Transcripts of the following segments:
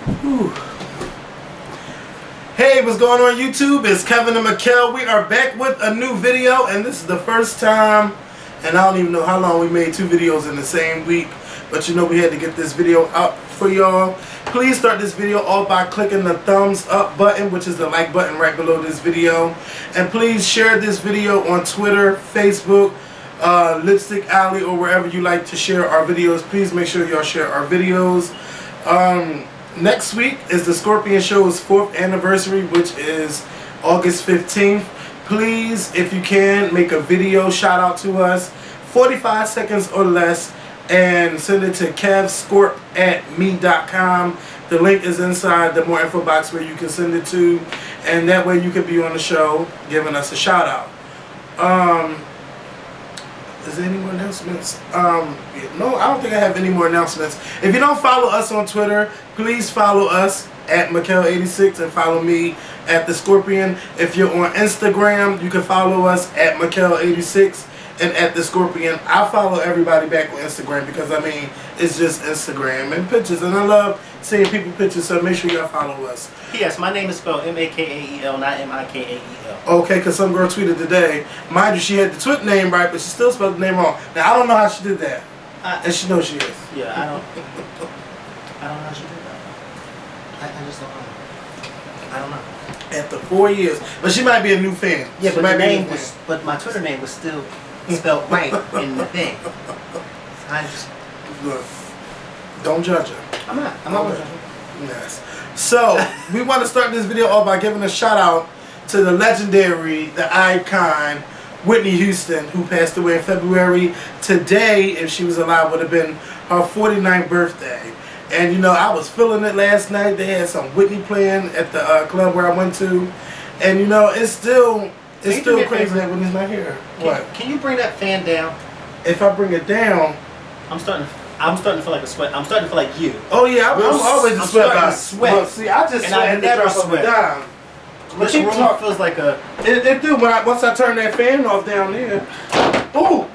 Whew. Hey, what's going on YouTube? It's Kevin and Michelle. We are back with a new video, and this is the first time, and I don't even know how long we made 2 videos in the same week, but you know we had to get this video up for y'all. Please start this video off by clicking the thumbs up button, which is the like button right below this video, and please share this video on Twitter, Facebook, Lipstick Alley, or wherever you like to share our videos. Please make sure y'all share our videos. Next week is the Scorpion Show's 4th anniversary, which is August 15th. Please, if you can, make a video shout out to us, 45 seconds or less, and send it to kevscorp@me.com. The link is inside the more info box where you can send it to, and that way you can be on the show giving us a shout out. Is there any more announcements? No, I don't think I have any more announcements. If you don't follow us on Twitter, please follow us at Michelle86 and follow me at The Scorpion. If you're on Instagram, you can follow us at Michelle86 and at The Scorpion. I follow everybody back on Instagram because, I mean, it's just Instagram and pictures. And I love seeing people pictures, so make sure y'all follow us. Yes, my name is spelled M-A-K-A-E-L, not M-I-K-A-E-L. Okay, because some girl tweeted today. Mind you, she had the Twitter name right, but she still spelled the name wrong. Now, I don't know how she did that. And she knows she is. Yeah, I don't know how she did that. I just don't know. I don't know. After 4 years. But she might be a new fan. Yeah, she but might the be name was, but my Twitter name was still spelled right in the thing. I just... Look, don't judge her. I'm not judging. Yes. So, we want to start this video off by giving a shout out to the legendary, the icon, Whitney Houston, who passed away in February. Today, if she was alive, would have been her 49th birthday. And you know, I was feeling it last night. They had some Whitney playing at the club where I went to. And you know, it's still crazy that Whitney's not here. What? Can you bring that fan down? If I bring it down, I'm starting to feel like a sweat. I'm starting to feel like you. oh yeah, I'm always a sweat guy. Sweat. See, I just and sweat I never sweat. Down. This room feels like a... It do. Once I turn that fan off down there. Ooh!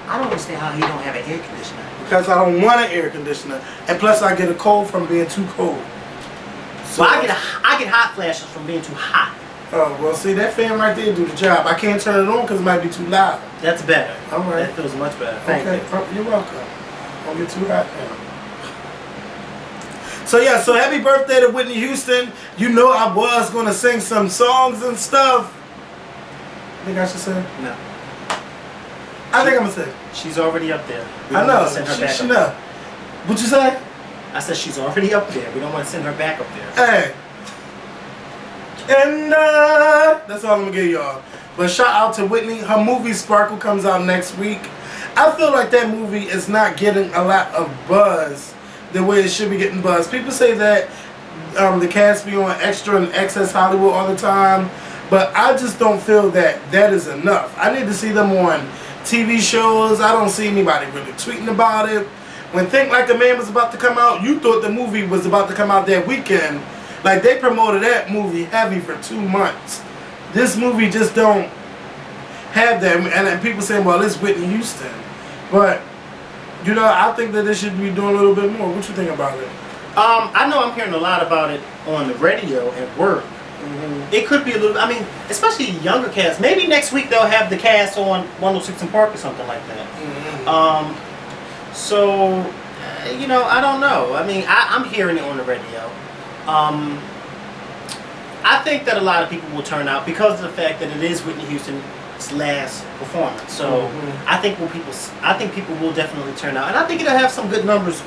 I don't understand how you don't have an air conditioner. Because I don't want an air conditioner. And plus I get a cold from being too cold. So well, I get hot flashes from being too hot. Oh, well see, that fan right there do the job. I can't turn it on because it might be too loud. That's better. Alright. That feels much better. Thank you. You're welcome. Don't get too hot now. So yeah, so happy birthday to Whitney Houston. You know I was going to sing some songs and stuff. Think I should sing? No. I think I'm going to sing. She's already up there. I know. She know. What'd you say? I said she's already up there. We don't want to send her back up there. Hey. And that's all I'm going to give y'all. But shout out to Whitney. Her movie Sparkle comes out next week. I feel like that movie is not getting a lot of buzz the way it should be getting buzz. People say that the cast be on Extra and Access Hollywood all the time, but I just don't feel that that is enough. I need to see them on TV shows. I don't see anybody really tweeting about it. When Think Like a Man was about to come out, you thought the movie was about to come out that weekend. Like, they promoted that movie heavy for 2 months. This movie just don't have that. And people saying, well, it's Whitney Houston. But, you know, I think that they should be doing a little bit more. What you think about it? I know I'm hearing a lot about it on the radio at work. It could be a little, I mean, especially younger cast. Maybe next week they'll have the cast on 106 and Park or something like that. So, you know, I don't know. I mean, I'm hearing it on the radio. I think that a lot of people will turn out because of the fact that it is Whitney Houston's last performance. So I think people will definitely turn out, and I think it'll have some good numbers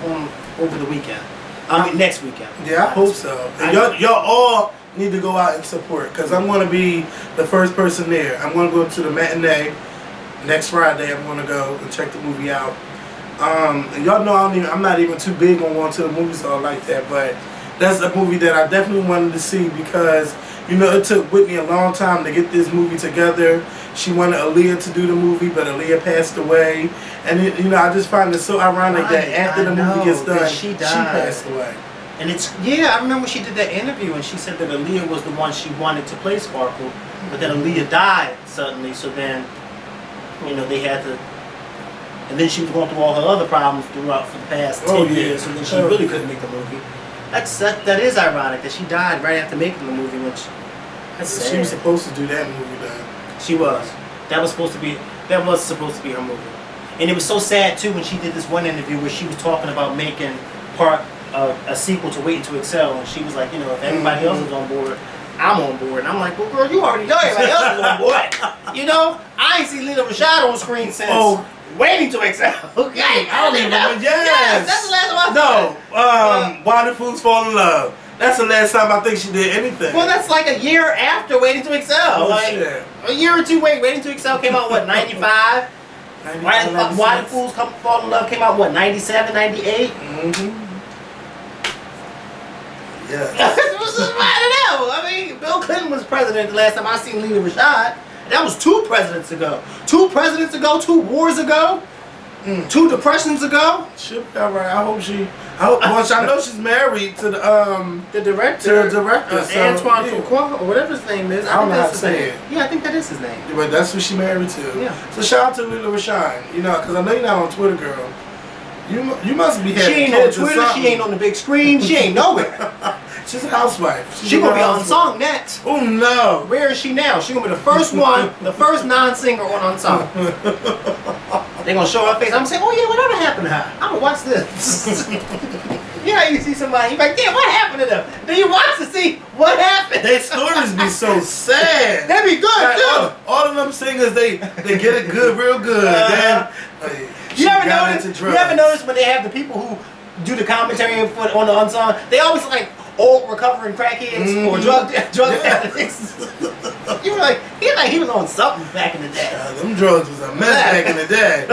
over the weekend. I mean, next weekend. Yeah, I hope so. And y'all all need to go out and support, because I'm going to be the first person there. I'm going to go to the matinee next Friday. I'm going to go and check the movie out. And y'all know I'm not even too big on going to the movies or like that, but that's a movie that I definitely wanted to see because, you know, it took Whitney a long time to get this movie together. She wanted Aaliyah to do the movie, but Aaliyah passed away. And, you know, I just find it so ironic that after the movie gets done, she passed away. And it's, yeah, I remember she did that interview and she said that Aaliyah was the one she wanted to play Sparkle, but then Aaliyah died suddenly, so then, you know, they had to, and then she was going through all her other problems throughout for the past 10 years, so then she really couldn't make the movie. That is ironic that she died right after making the movie, which that's sad. She was supposed to do that movie, though. She was. That was supposed to be her movie. And it was so sad too when she did this one interview where she was talking about making a sequel to Waiting to Excel, and she was like, you know, if everybody else is on board, I'm on board. And I'm like, well, girl, you already know everybody else is on board. You know, I ain't seen Lena Rashad on screen since Waiting to Excel. Okay, I don't even remember. Yes, that's the last one. Why the Fools Fall in Love. That's the last time I think she did anything. Well, that's like a year after Waiting to Excel. Shit. A year or two. Waiting to Excel came out what, 95? Why the Fools Fall in Love came out what, 97, 98? Yeah. I don't know. I mean, Bill Clinton was president the last time I seen Lena Rashad. That was 2 presidents ago. 2 presidents ago, 2 wars ago, 2 depressions ago. She'll be alright. I hope well, I know she's married to the director. To the director. So, Antoine Fuqua, or whatever his name is. I don't know how to say it. Yeah, I think that is his name. Yeah, but that's who she married to. Yeah. So shout out to Lena Rashad. You know, because I know you're not on Twitter, girl. You must be She having ain't on kids or Twitter. something. She ain't on the big screen. She ain't nowhere. She's a housewife. She gonna be on Song next. Oh no! Where is she now? She gonna be the first one, the first non-singer on Song. They gonna show her face. I'm saying, oh yeah, whatever happened to her? I'm gonna watch this. You know, you see somebody, you're like, damn, what happened to them? Then you watch to see what happened. Their stories be so sad. That'd be good like, too. All of them singers, they get it good, real good. Then you ever notice when they have the people who do the commentary on the unsung, they always like old recovering crackheads or drug addicts. You were like, he was on something back in the day. Them drugs was a mess back in the day.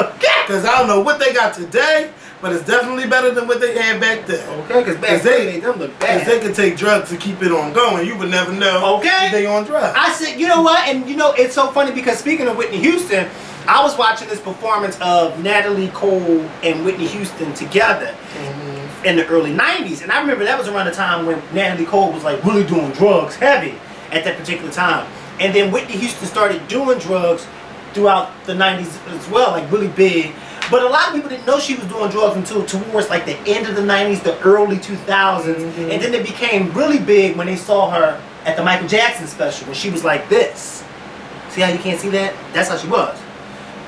Because I don't know what they got today, but it's definitely better than what they had back then. Okay, because back then they made them look bad. Because they could take drugs to keep it on going. You would never know they on drugs. I said, you know what? And you know, it's so funny because speaking of Whitney Houston, I was watching this performance of Natalie Cole and Whitney Houston together in the early 90s. And I remember that was around the time when Natalie Cole was like really doing drugs heavy at that particular time. And then Whitney Houston started doing drugs throughout the 90s as well, like really big. But a lot of people didn't know she was doing drugs until towards like the end of the 90s, the early 2000s. And then it became really big when they saw her at the Michael Jackson special when she was like this. See how you can't see that? That's how she was.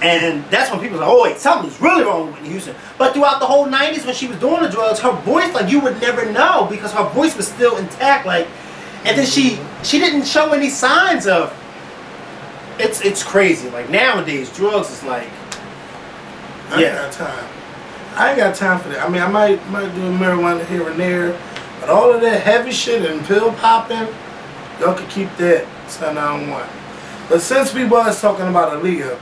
And that's when people were like, oh wait, something's really wrong with Whitney Houston. But throughout the whole 90s when she was doing the drugs, her voice, like you would never know because her voice was still intact. Like, and then she didn't show any signs of, it's crazy. Like nowadays, drugs is like, I ain't got time. I ain't got time for that. I mean, I might do a marijuana here and there, but all of that heavy shit and pill popping, y'all can keep that 911. But since we was talking about Aaliyah,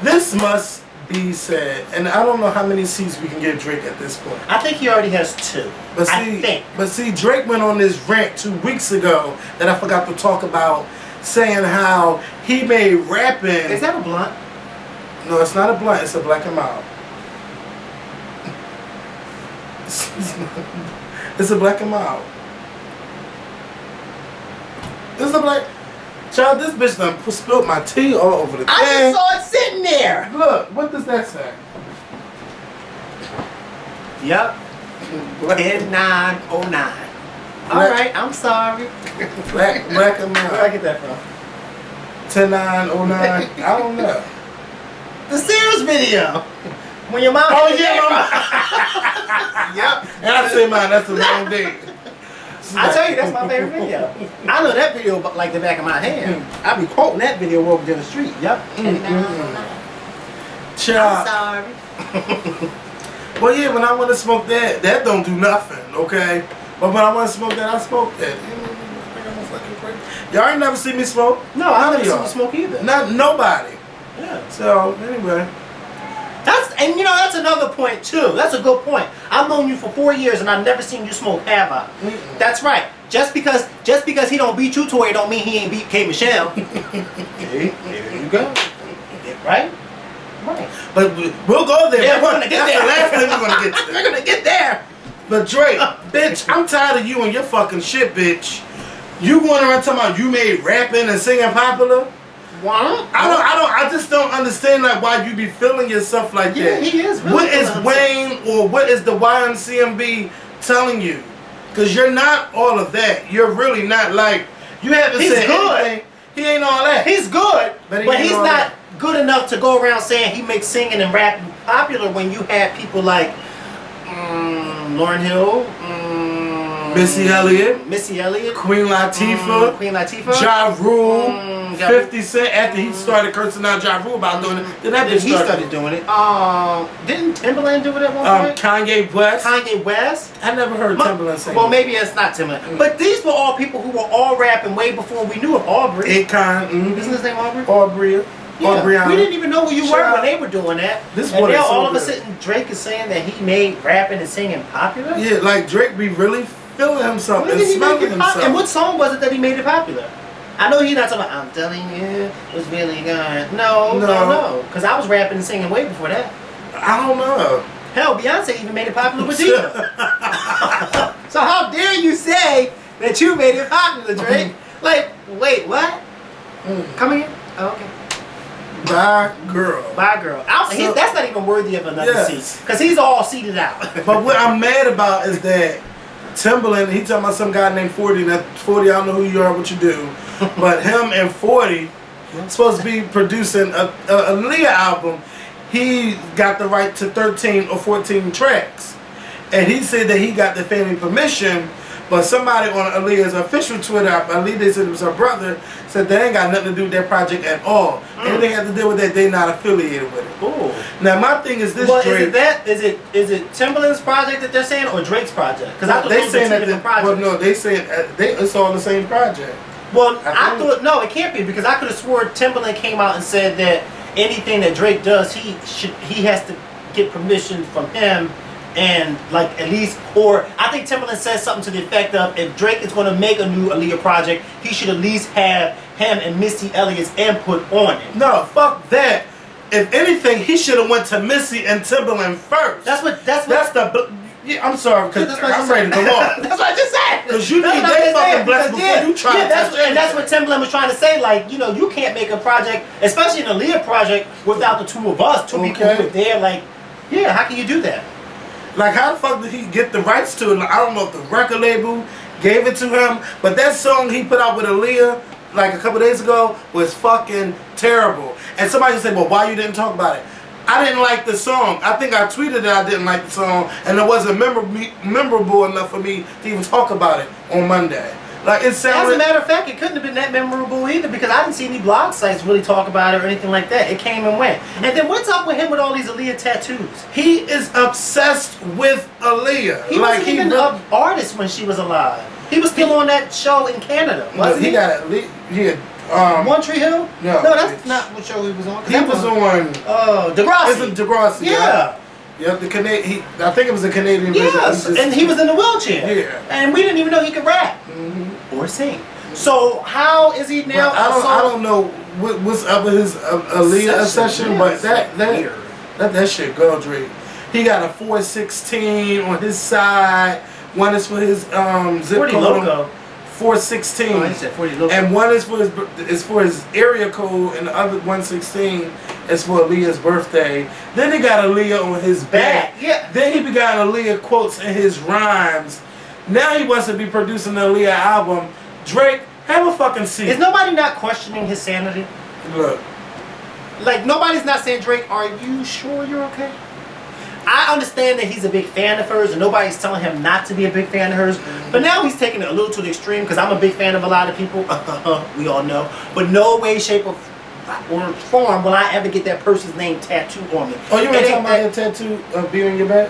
this must be said, and I don't know how many seats we can give Drake at this point. I think he already has 2. But see, Drake went on this rant 2 weeks ago that I forgot to talk about, saying how he made rapping. Is that a blunt? No, it's not a blunt. It's a black and mild. It's a black and mild. It's a black. Child, this bitch done spilled my tea all over the thing. I just saw it sitting there. Look, what does that say? Yep. 10909. Alright, I'm sorry. Black and mild. Where I get that from? 10909. I don't know. The Sears video. When your mom. Oh yeah, mama. Yep. And I say mine. That's the wrong date. I tell you, that's my favorite video. I know that video like the back of my hand. I be quoting that video over down the street. Yep. Child. I'm sorry. Well, yeah, when I want to smoke that don't do nothing, okay? But when I want to smoke that, I smoke that. Y'all ain't never seen me smoke? No, I've never seen you smoke either. Not nobody. Yeah. So, anyway. And you know, that's another point too. That's a good point. I've known you for 4 years and I've never seen you smoke, have I? That's right. Just because he don't beat you, Toya, don't mean he ain't beat K.Michelle. Okay, there you go. Right? Right. But we'll go there. Yeah, we're gonna get there. That's the last thing we're gonna get to. We're gonna get there. But Drake, bitch, I'm tired of you and your fucking shit, bitch. You going around talking about you made rapping and singing popular? What? I just don't understand like why you be feeling yourself like that. Yeah, he is. Really what is Wayne or what is the YMCMB telling you, because you're not all of that. You're really not like, you haven't He's said good. anything. He ain't all that. He's good, but he's not that. good enough to go around saying he makes singing and rapping popular when you have people like Lauryn Hill, Missy Elliott, Queen Latifah, Ja Rule, 50 Cent. After he started cursing out Ja Rule about doing it, then that bitch started doing it. Didn't Timbaland do it at one point? Kanye West. I never heard Timbaland sing. Well, maybe it's not Timbaland. But these were all people who were all rapping way before we knew of Aubrey. Akon. Isn't his name Aubrey? Aubrey. Yeah, Brianna. we didn't even know who you were when they were doing that. This and boy now is so all of a good. sudden Drake is saying that he made rapping and singing popular? Yeah, like Drake be really feeling himself When and did he make smelling it himself. And what song was it that he made it popular? I know he's not talking about, I'm telling you, it's really good. No. Because I was rapping and singing way before that. I don't know. Hell, Beyonce even made it popular with Diva. So how dare you say that you made it popular, Drake? Like, wait, what? Come again? Oh, okay. Bye, girl. That's not even worthy of another seat. Because he's all seated out. But what I'm mad about is that Timbaland, he talking about some guy named 40. That 40, I don't know who you are, what you do. But him and 40 supposed to be producing a Aaliyah album. He got the right to 13 or 14 tracks. And he said that he got the family permission. But somebody on Aaliyah's official Twitter, I believe they said it was her brother, said they ain't got nothing to do with that project at all. Anything have to do with that, they not affiliated with it. Ooh. Now my thing is this, well, Drake. Is it Timbaland's project that they're saying or Drake's project? Because I thought they those were saying two that different projects. well, no, they saying it's all the same project. Well, I thought no, it can't be because I could have swore Timbaland came out and said that anything that Drake does, he has to get permission from him. And like at least, or I think Timbaland says something to the effect of, if Drake is going to make a new Aaliyah project, he should at least have him and Missy Elliott's input on it. No, fuck that. If anything, he should have went to Missy and Timbaland first. That's what. Yeah, I'm sorry, because I'm ready to go on. That's what I just said. Because you need they fucking blessed before you try to touch and that's what Timbaland was trying to say. Like, you know, you can't make a project, especially an Aaliyah project, without the two of us, two people who are there. Like, yeah, how can you do that? Like, how the fuck did he get the rights to it? Like, I don't know if the record label gave it to him, but that song he put out with Aaliyah, like a couple days ago, was fucking terrible. And somebody said, well, why you didn't talk about it? I didn't like the song. I think I tweeted that I didn't like the song, and it wasn't memorable enough for me to even talk about it on Monday. Like, it sounded... As a matter of fact, it couldn't have been that memorable either because I didn't see any blog sites really talk about it or anything like that. It came and went. And then what's up with him with all these Aaliyah tattoos? He is obsessed with Aaliyah. He wasn't even an artist when she was alive. He was still on that show in Canada, wasn't he? He got One Tree Hill? No, that's not what show he was on. He was on... Degrassi. Isn't Degrassi? Yeah. Yeah, the Canadian. I think it was a Canadian version. Yes, and he was in the wheelchair. Yeah. And we didn't even know he could rap or sing. So how is he now? I don't know what's up with his Aaliyah session, but that shit go, Drake. He got a 416 on his side. One is for his zip 40 code. logo. 416. Oh, he said 40 logo. And one is for his area code, and the other 116 is for Aaliyah's birthday. Then he got Aaliyah on his back. Yeah. Then he got Aaliyah quotes in his rhymes. Now he wants to be producing the Aaliyah album. Drake, have a fucking seat. Is nobody not questioning his sanity? Look. Like, nobody's not saying, Drake, are you sure you're okay? I understand that he's a big fan of hers and nobody's telling him not to be a big fan of hers. But now he's taking it a little to the extreme because I'm a big fan of a lot of people. We all know. But no way, shape, or form will I ever get that person's name tattooed on me. Oh, you ain't talking about your tattoo of being your back?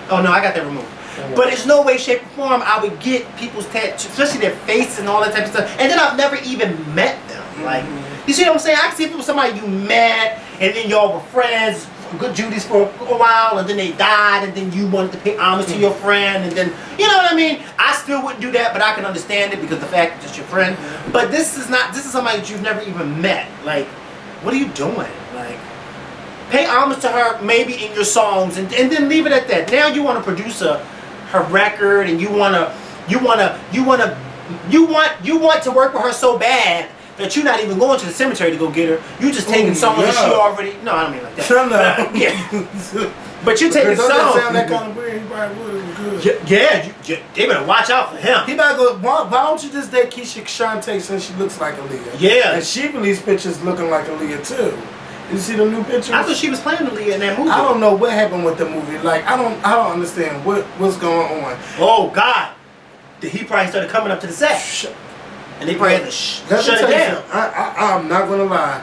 Oh, no, I got that removed. Okay. But there's no way, shape, or form I would get people's tattoos, especially their faces and all that type of stuff. And then I've never even met them. Like, you see what I'm saying? I can see people, somebody you met, and then y'all were friends, good Judies for a while, and then they died, and then you wanted to pay homage to your friend, and then, you know what I mean? I still wouldn't do that, but I can understand it because the fact that it's your friend. But this is somebody that you've never even met. Like, what are you doing? Like, pay homage to her maybe in your songs, and then leave it at that. Now you want to produce her record, and you want to work with her so bad that you're not even going to the cemetery to go get her. You just taking songs that she already... No, I don't mean like that. No. Yeah. But you taking Don't that songs. sound that kind of weird? He probably would have been good. They better watch out for him. He better go. Why don't you just date Keisha Shante since she looks like Aaliyah? Yeah. And she released pictures looking like Aaliyah too. You see the new pictures? I thought she was playing Aaliyah in that movie. I don't know what happened with the movie. Like I don't understand what's going on. Oh God. He probably started coming up to the set. And they probably had to shut it down. I'm not gonna lie.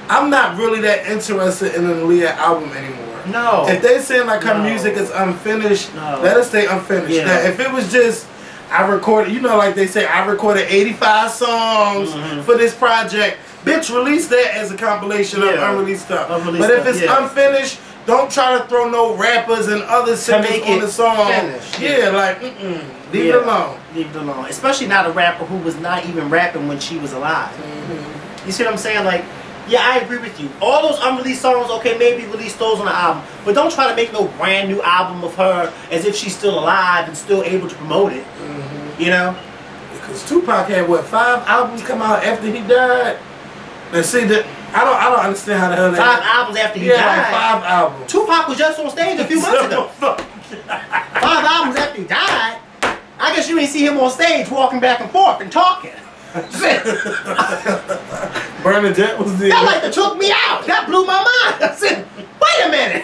I'm not really that interested in an Aaliyah album anymore. No. If they saying like her music is unfinished, let it stay unfinished. Yeah. Now, if it was just I recorded, like they say, I recorded 85 songs for this project. Bitch, release that as a compilation of unreleased stuff. But if it's unfinished, don't try to throw no rappers and other singers on the song. Leave it alone. Leave it alone. Especially not a rapper who was not even rapping when she was alive. You see what I'm saying? Like, yeah, I agree with you. All those unreleased songs, okay, maybe release those on the album. But don't try to make no brand new album of her as if she's still alive and still able to promote it. You know? Because Tupac had, 5 albums come out after he died? And see, that I don't understand how the hell 5 albums after he died? like 5 albums. Tupac was just on stage a few months ago. 5 albums after he died? I guess you didn't see him on stage walking back and forth and talking. Bernadette was there. That like took me out. That blew my mind. I said, wait a minute.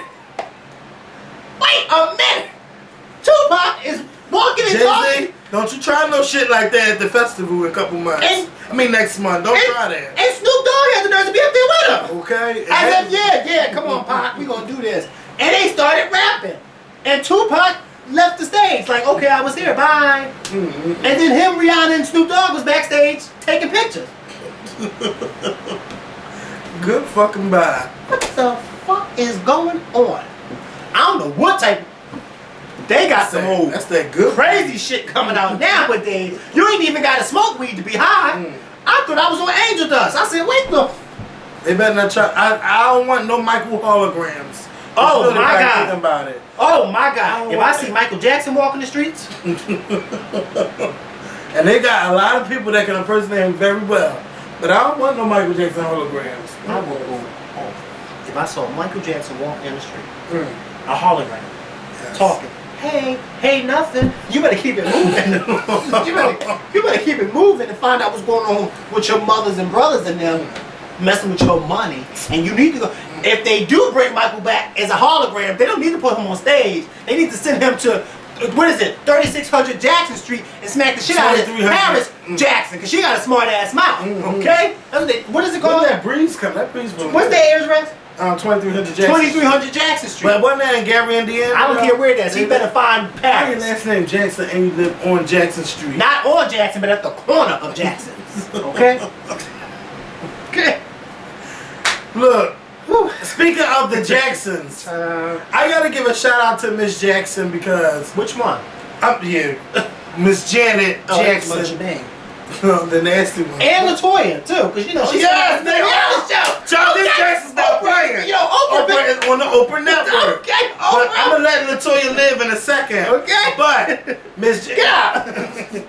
Tupac is walking and talking. Don't you try no shit like that at the festival in a couple months. Next month. Don't try that. And Snoop Dogg had the nerve to be up there with him. Okay. I said, come on, Pac, we gonna do this. And they started rapping. And Tupac left the stage. Like, okay, I was here, bye. And then him, Rihanna, and Snoop Dogg was backstage taking pictures. Good fucking bye. What the fuck is going on? I don't know what type. They got some old crazy shit coming out nowadays. You ain't even got to smoke weed to be high. I thought I was on angel dust. I said, wait the. They better not try. I don't want no Michael holograms. Oh my God. About it. Oh my God. If I see Michael Jackson walking the streets. And they got a lot of people that can impersonate him very well. But I don't want no Michael Jackson holograms. I will go home. If I saw Michael Jackson walk down the street, a hologram, talking, hey, nothing. You better keep it moving. you better keep it moving and find out what's going on with your mothers and brothers and them messing with your money. And you need to go. If they do bring Michael back as a hologram, they don't need to put him on stage. They need to send him to 3600 Jackson Street and smack the shit out of Paris Jackson, because she got a smart ass mouth. Okay? What is it called? Where's that breeze come? That breeze from what's their address? 2300 Jackson. 2300 Jackson Street. But wasn't that in Gary, Indiana? I don't care where it is. He better find Paris. Your last name Jackson and you live on Jackson Street. Not on Jackson, but at the corner of Jackson. Okay? Okay. Look. Speaking of the Jacksons, I gotta give a shout out to Miss Jackson because which one? Miss Janet Jackson, that's your name. the nasty one, and LaToya too, because you know she's on the show. Charlie Jackson's not playing. You know, Oprah is on the Oprah network. Okay, but I'm gonna let LaToya live in a second. Okay, but Miss get out,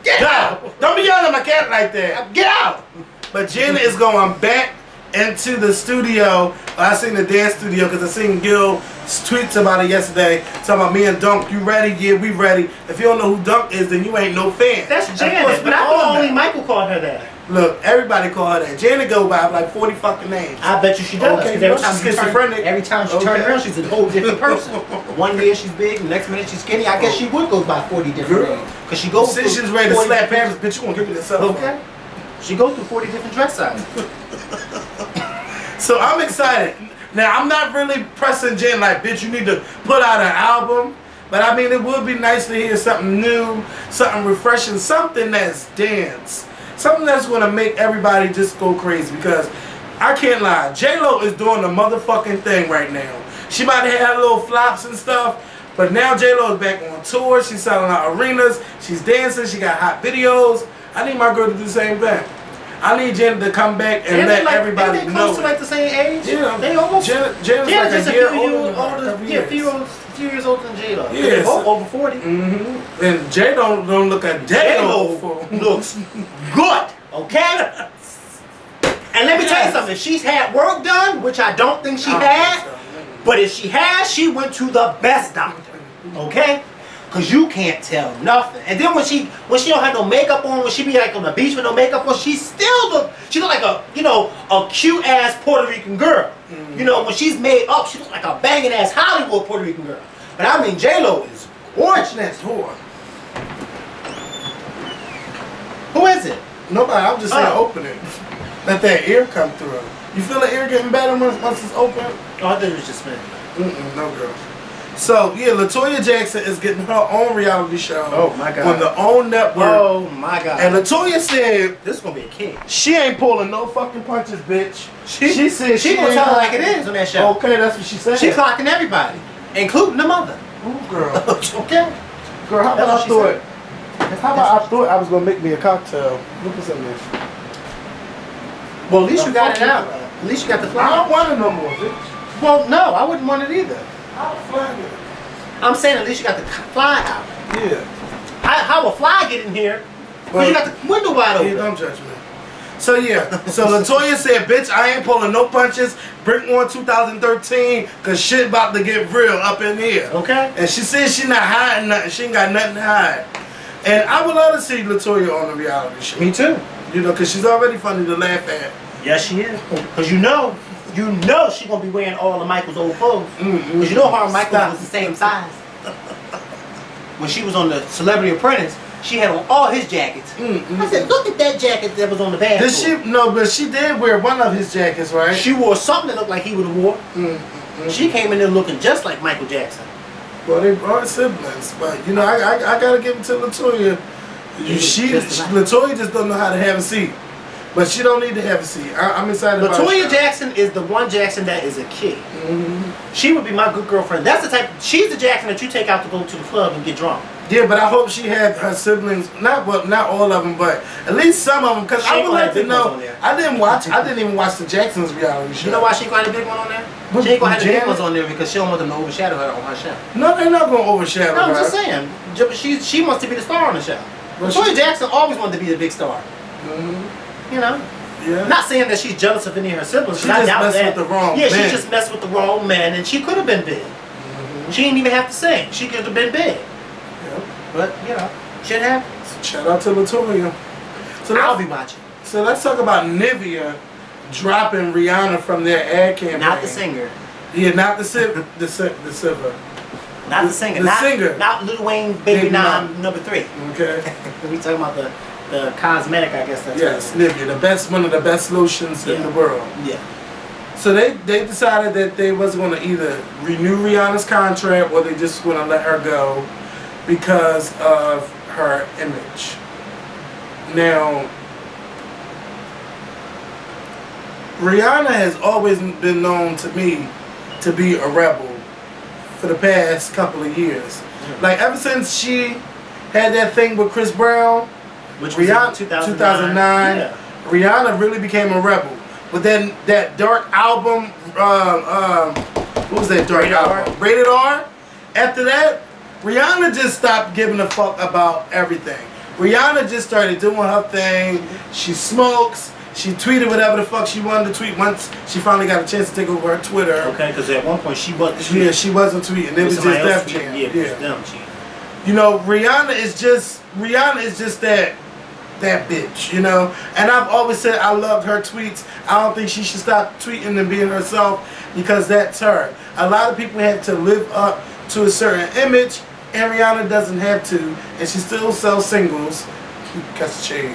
get out! Don't be yelling at my cat like that. Get out! But Janet is going back into the studio. I seen the dance studio because I seen Gil tweets about it yesterday. Talking about me and Dunk. You ready? Yeah, we ready. If you don't know who Dunk is, then you ain't no fan. That's Janet, but I thought only Michael called her that. Look, everybody call her that. Janet go by like 40 fucking names. I bet you she does. Okay, every time she turns around, she's a whole different person. One year she's big, the next minute she's skinny. I guess she would go by 40 different names. Because she goes since she's ready to slap Paris, bitch, you gonna give me this up. Okay. She goes through 40 different dress sizes. So I'm excited. Now I'm not really pressing Jen like, bitch, you need to put out an album. But I mean, it would be nice to hear something new, something refreshing, something that's dance. Something that's gonna make everybody just go crazy, because I can't lie, JLo is doing the motherfucking thing right now. She might have had little flops and stuff, but now JLo is back on tour. She's selling out arenas. She's dancing. She got hot videos. I need my girl to do the same thing. I need Janet to come back and let everybody know. Close to like the same age? Yeah. They almost. Janet's like just a year few older. Yeah, a few years older than JLo. Yeah, They're both over 40. And J don't look a day old. Looks good. Okay? And let me tell you something. She's had work done, which I don't think she had. But if she has, she went to the best doctor. Okay? Cause you can't tell nothing. And then when she don't have no makeup on, when she be like on the beach with no makeup on, she look like a a cute ass Puerto Rican girl. You know, when she's made up, she looks like a banging ass Hollywood Puerto Rican girl. But I mean, JLo is gorgeous. Next door. Who is it? Nobody. I'm just saying, open it. Let that ear come through. You feel the ear getting better once it's open? Oh, I think it was just me. No, girl. So, yeah, LaToya Jackson is getting her own reality show. Oh, my God. On the OWN network. Oh, my God. And LaToya said, this is going to be a kid. she ain't pulling no fucking punches, bitch. She said she going to tell it like it is on that show. Okay, that's what she said. She clocking everybody, including the mother. Ooh, girl. Okay. Girl, how about I thought I was going to make me a cocktail. What was in there? Well, at least you got it out. At least you got the fly. I don't want it no more, bitch. Well, no, I wouldn't want it either. How the fly get? I'm saying at least you got the fly out. Yeah. How a fly get in here? Because you got the window wide open. Yeah, don't judge me. So yeah, so LaToya said, bitch, I ain't pulling no punches. Bring on 2013, cause shit about to get real up in here. Okay. And she said she not hiding nothing. She ain't got nothing to hide. And I would love to see LaToya on the reality show. Me too. You know, cause she's already funny to laugh at. Yes, she is. Cause you know she gonna be wearing all of Michael's old clothes. Cause you know her and Michael was the same size. When she was on the Celebrity Apprentice, she had on all his jackets. I said, look at that jacket that was on the bag. Did she? No, but she did wear one of his jackets, right? She wore something that looked like he would have wore. She came in there looking just like Michael Jackson. Well, they are siblings, but you know, I gotta give it to LaToya. LaToya just don't know how to have a seat. But she don't need to have a seat. I'm excited about LaToya Jackson is the one Jackson that is a kid. She would be my good girlfriend. That's the type. She's the Jackson that you take out to go to the club and get drunk. Yeah, but I hope she had her siblings. Not all of them, but at least some of them. Because I would like to know. I didn't even watch the Jacksons reality show. You know why she ain't gonna have the big one on there? She ain't gonna have the big ones on there because she don't want them to overshadow her on her show. No, they're not gonna overshadow her. No, I'm just saying. She wants to be the star on the show. LaToya Jackson always wanted to be the big star. You know? Yeah. Not saying that she's jealous of any of her siblings. She just messed with the wrong man. Yeah, she just messed with the wrong man, and she could have been big. She didn't even have to sing. She could have been big. Yep. But, you know, shit happens. Shout out to LaToya. So I'll be watching. So let's talk about Nivea dropping Rihanna from their ad campaign. Not the singer. Yeah, not the singer. Not the singer. The singer. Not Lil Wayne Baby 9 number 3. Okay. We talking about the cosmetic, I guess that's yes, Nivea, one of the best lotions in the world. Yeah. So they decided that they wasn't going to either renew Rihanna's contract or they just going to let her go because of her image. Now, Rihanna has always been known to me to be a rebel for the past couple of years. Like ever since she had that thing with Chris Brown, which was Rihanna, 2009. Yeah. Rihanna really became a rebel. But then that dark album, what was that dark album? Rated R. After that, Rihanna just stopped giving a fuck about everything. Rihanna just started doing her thing. She smokes. She tweeted whatever the fuck she wanted to tweet once she finally got a chance to take over her Twitter. Okay, because at one point she wasn't tweeting. Yeah, she wasn't tweeting. It was just Def Jam. Yeah, it was them cheating. You know, Rihanna is just that bitch, you know. And I've always said I loved her tweets. I don't think she should stop tweeting and being herself because that's her. A lot of people have to live up to a certain image, and Rihanna doesn't have to, and she still sells singles. Catch the shade.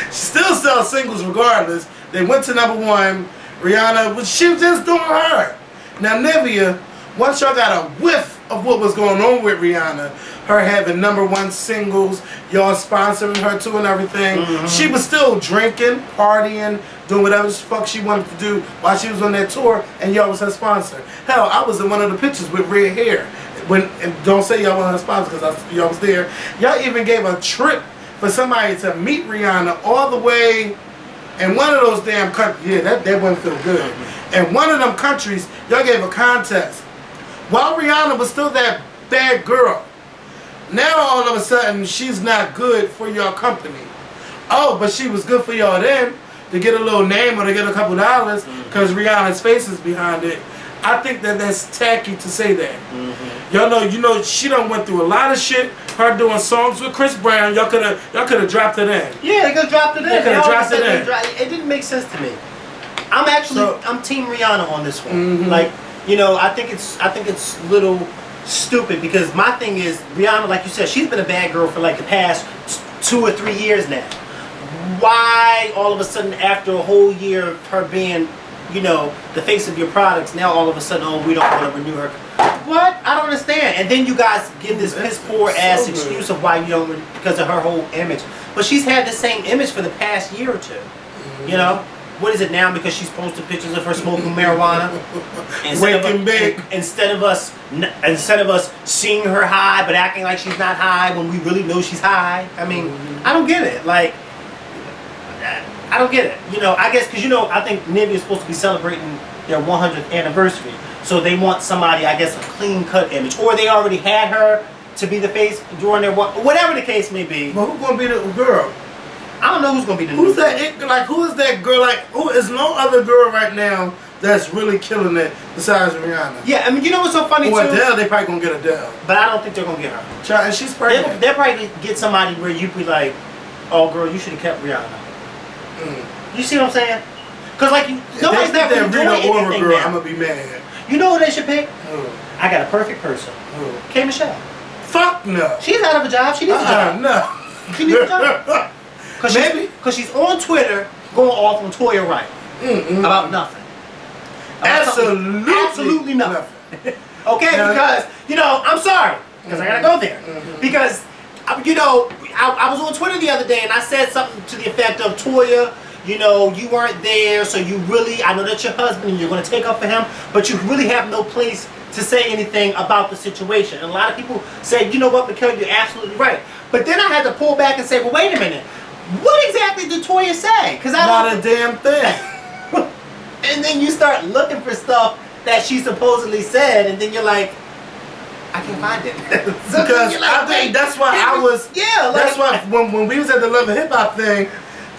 She still sells singles regardless. They went to #1. Rihanna, she was just doing her. Now Nivea, once y'all got a whiff of what was going on with Rihanna, her having #1 singles, y'all sponsoring her too and everything, she was still drinking, partying, doing whatever the fuck she wanted to do while she was on that tour, and y'all was her sponsor. Hell, I was in one of the pictures with red hair. And don't say y'all wasn't her sponsor because y'all was there. Y'all even gave a trip for somebody to meet Rihanna all the way in one of those damn countries. Yeah, that wouldn't feel good. In one of them countries, y'all gave a contest. While Rihanna was still that bad girl, now all of a sudden she's not good for your company. Oh, but she was good for y'all then. to get a little name or to get a couple dollars because Rihanna's face is behind it. I think that that's tacky to say that. Y'all know, she done went through a lot of shit. Her doing songs with Chris Brown, y'all could have dropped it in. Yeah, they could have dropped it in. They could have dropped it in. It didn't make sense to me. I'm Team Rihanna on this one. Like, I think it's a little stupid because my thing is Rihanna, like you said, she's been a bad girl for like the past 2 or 3 years now. Why all of a sudden after a whole year of her being, the face of your products, now all of a sudden, oh, we don't want to renew her? What? I don't understand. And then you guys give this piss poor ass excuse of why you don't, because of her whole image. But she's had the same image for the past year or two. What is it now? Because she's posting pictures of her smoking marijuana. Instead of us seeing her high but acting like she's not high when we really know she's high. I mean, I don't get it. Like, I don't get it. I guess because I think Nivea is supposed to be celebrating their 100th anniversary, so they want somebody, I guess, a clean cut image, or they already had her to be the face during their whatever the case may be. But who's gonna be the girl? I don't know who's gonna be the who's that? Who is that girl? Like, who is no other girl right now that's really killing it besides Rihanna? Yeah, I mean, what's so funny or too? Adele, they probably gonna get Adele, but I don't think they're gonna get her. And she's pregnant. They'll probably get somebody where you be like, "Oh, girl, you should have kept Rihanna." You see what I'm saying? Because like nobody's not really doing anything girl, now. I'm gonna be mad. You know who they should pick? Who? I got a perfect person. Who? K.Michelle. Fuck no. She's out of a job. She needs a job. No. She needs a job. Because she's on Twitter going off on Toya right about nothing. Absolutely nothing. Okay, because I'm sorry, because I gotta go there. Because I was on Twitter the other day and I said something to the effect of, Toya, you weren't there, so I know that's your husband and you're going to take up for him, but you really have no place to say anything about the situation. And a lot of people say, you know what, Michelle, you're absolutely right. But then I had to pull back and say, well, wait a minute. What exactly did Toya say? Because not a damn thing. And then you start looking for stuff that she supposedly said, and then you're like, I can't find it. Because I think that's why that's why when we was at the Love and Hip Hop thing,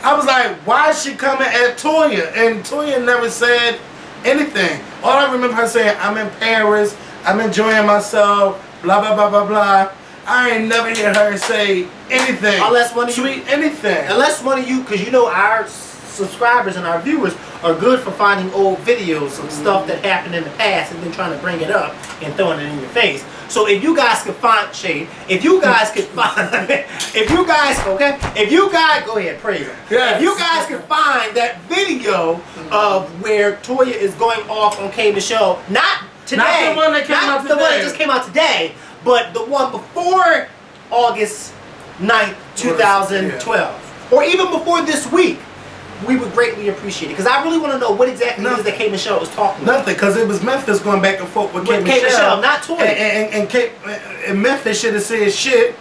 I was like, why is she coming at Toya? And Toya never said anything. All I remember her saying, I'm in Paris, I'm enjoying myself, blah blah blah blah blah. I ain't never hear her say anything. Unless one of you, anything. Unless one of you, because our subscribers and our viewers are good for finding old videos of stuff that happened in the past and then trying to bring it up and throwing it in your face. So if you guys could find Shade, go ahead, praise him. Yes. If you guys could find that video of where Toya is going off on K.Michelle, not today, not the one that came out today, the one that just came out today, but the one before August 9th, 2012, or even before this week, we would greatly appreciate it. Because I really want to know what exactly it is that K.Michelle was talking about. Nothing, because it was Memphis going back and forth with K.Michelle, not Toya. And Memphis should have said shit,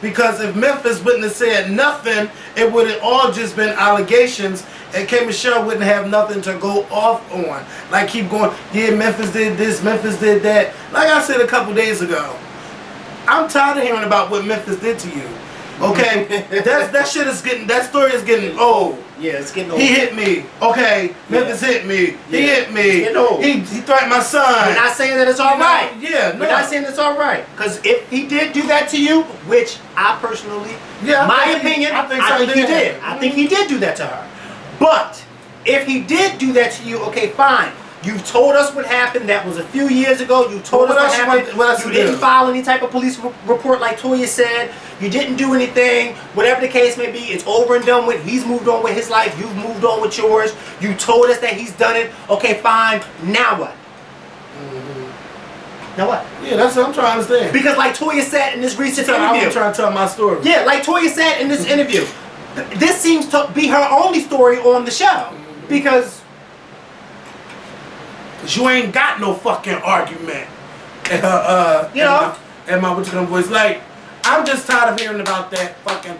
because if Memphis wouldn't have said nothing, it would have all just been allegations, and K.Michelle wouldn't have nothing to go off on. Like, keep going, yeah, Memphis did this, Memphis did that. Like I said a couple days ago, I'm tired of hearing about what Memphis did to you. Okay, that story is getting old. Yeah, it's getting old. He hit me. Okay, Memphis hit me. He hit me. It's getting old. He threatened my son. We're not saying that it's all right. Yeah, no. We're not saying it's all right. Because if he did do that to you, which I personally, I think he did. I think he did do that to her. But if he did do that to you, okay, fine. You've told us what happened. That was a few years ago. You told us what happened. You didn't file any type of police report like Toya said. You didn't do anything. Whatever the case may be, it's over and done with. He's moved on with his life. You've moved on with yours. You told us that he's done it. Okay, fine. Now what? Now what? Yeah, that's what I'm trying to understand. Because like Toya said in this recent interview. I'm trying to tell my story. Yeah, like Toya said in this interview. This seems to be her only story on the show. Because you ain't got no fucking argument. And my voice. Like, I'm just tired of hearing about that fucking.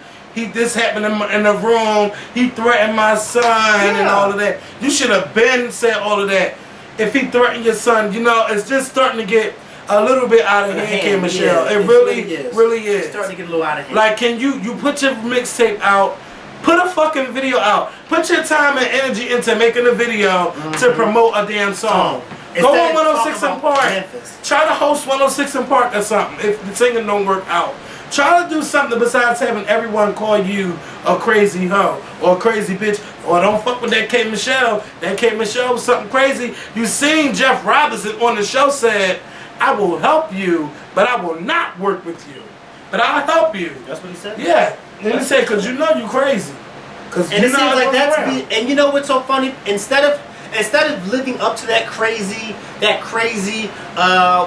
This happened in the room. He threatened my son and all of that. You should have been said all of that. If he threatened your son, it's just starting to get a little bit out of hand, K.Michelle. It really is. It's starting to get a little out of hand. Like, can you put your mixtape out? Put a fucking video out. Put your time and energy into making a video to promote a damn song. Go on 106 in Park. Try to host 106 in Park or something if the singing don't work out. Try to do something besides having everyone call you a crazy hoe or a crazy bitch. Or don't fuck with that K.Michelle. That K.Michelle was something crazy. You seen Jeff Robinson on the show said, I will help you, but I will not work with you. But I'll help you. That's what he said? Yeah. And he said, because you know you crazy. And it seems like that's and you know what's so funny? Instead of living up to that crazy,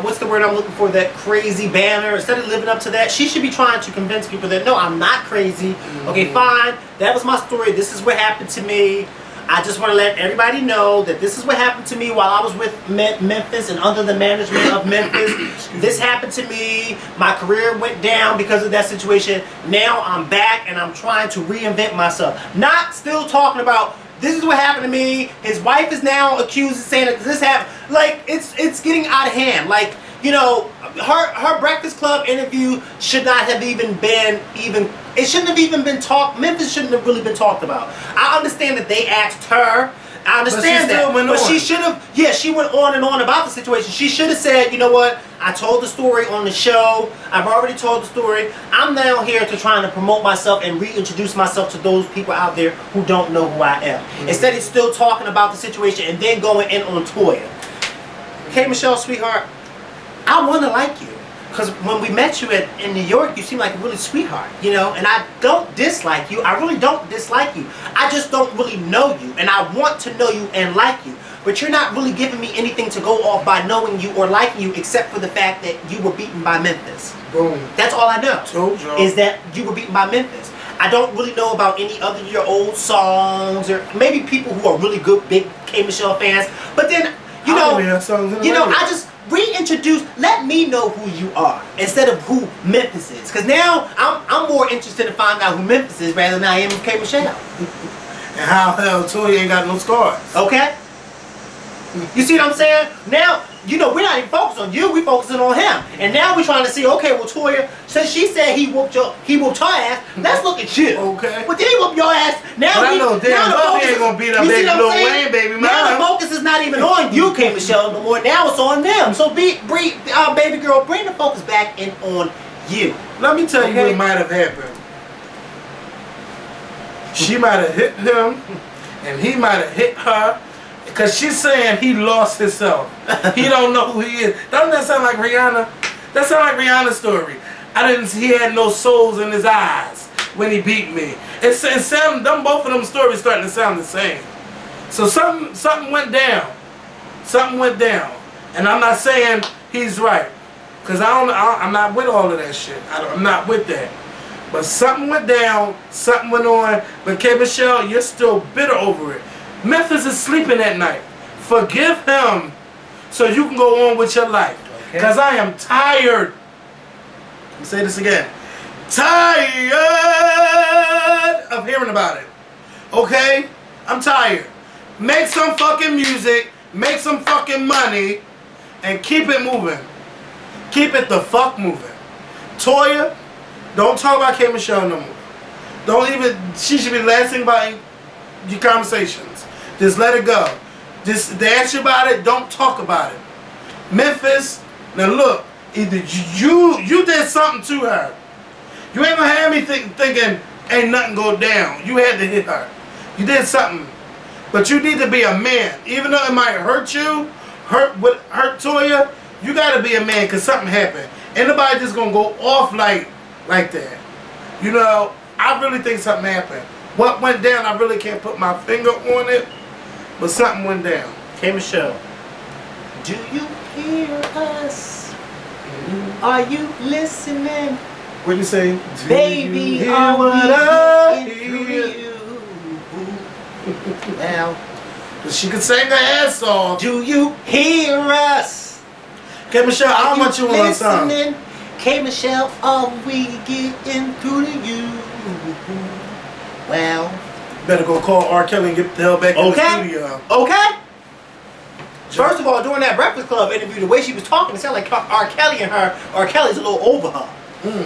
what's the word I'm looking for? That crazy banner. Instead of living up to that, she should be trying to convince people that no, I'm not crazy. Okay, fine. That was my story. This is what happened to me. I just want to let everybody know that this is what happened to me while I was with Memphis and under the management of Memphis. This happened to me. My career went down because of that situation. Now I'm back and I'm trying to reinvent myself. Not still talking about this is what happened to me. His wife is now accused of saying that this happened. Like it's getting out of hand. Like, you know, her Breakfast Club interview should not have even been it shouldn't have even been talked. Memphis shouldn't have really been talked about. I understand that they asked her. I understand that. But she should have, she went on and on about the situation. She should have said, you know what, I told the story on the show. I've already told the story. I'm now here to try to promote myself and reintroduce myself to those people out there who don't know who I am. Instead of still talking about the situation and then going in on Toya. K.Michelle, sweetheart, I want to like you. Because when we met you in New York, you seemed like a really sweetheart, you know, and I don't dislike you. I really don't dislike you. I just don't really know you, and I want to know you and like you. But you're not really giving me anything to go off by knowing you or liking you except for the fact that you were beaten by Memphis. Boom. That's all I know. Told you. Is that you were beaten by Memphis. I don't really know about any other of your old songs or maybe people who are really good, big K.Michelle fans. But then, you know, I just reintroduce, let me know who you are instead of who Memphis is. Because now I'm more interested to find out who Memphis is rather than I am with K.Michelle. And how hell Toya ain't got no scars. Okay? You see what I'm saying? Now, you know, we're not even focused on you, we're focusing on him. And now we're trying to see, okay, well Toya, since she said he whooped her ass, let's look at you. Okay. But did he whoop your ass? Now but I know damn well he ain't gonna beat up baby Lil Wayne, baby man. Now the focus is not even on you, K.Michelle, no more. Now it's on them. So baby girl, bring the focus back in on you. Let me tell you what might have happened. She might have hit him, and he might have hit her. Because she's saying he lost himself. He don't know who he is. Doesn't that sound like Rihanna? That sound like Rihanna's story. He had no souls in his eyes when he beat me. Both of them stories starting to sound the same. So something went down. Something went down. And I'm not saying he's right. Because I'm not with all of that shit. I'm not with that. But something went down. Something went on. But K.Michelle, you're still bitter over it. Memphis is sleeping at night. Forgive him so you can go on with your life. Because I am tired. Let me say this again. Tired of hearing about it. Okay? I'm tired. Make some fucking music. Make some fucking money. And keep it moving. Keep it the fuck moving. Toya, don't talk about K.Michelle no more. Don't even, she should be the last thing about your conversations. Just let it go. Just they ask you about it, don't talk about it. Memphis, now look, either you did something to her. You ain't gonna have me thinking ain't nothing go down. You had to hit her. You did something. But you need to be a man. Even though it might hurt you, hurt Toya, you gotta be a man because something happened. Ain't nobody just gonna go off like that. You know, I really think something happened. What went down, I really can't put my finger on it. But something went down. K.Michelle, do you hear us? Are you listening? What do you say? Baby, are we getting through you? Now, she could sing her ass off. Do you hear us? K.Michelle, how much you want to song? K.Michelle, are we getting through to you? Well, better go call R. Kelly and get the hell back in the studio. Okay. First of all, during that Breakfast Club interview, the way she was talking, it sounded like R. Kelly and her. R. Kelly's a little over her.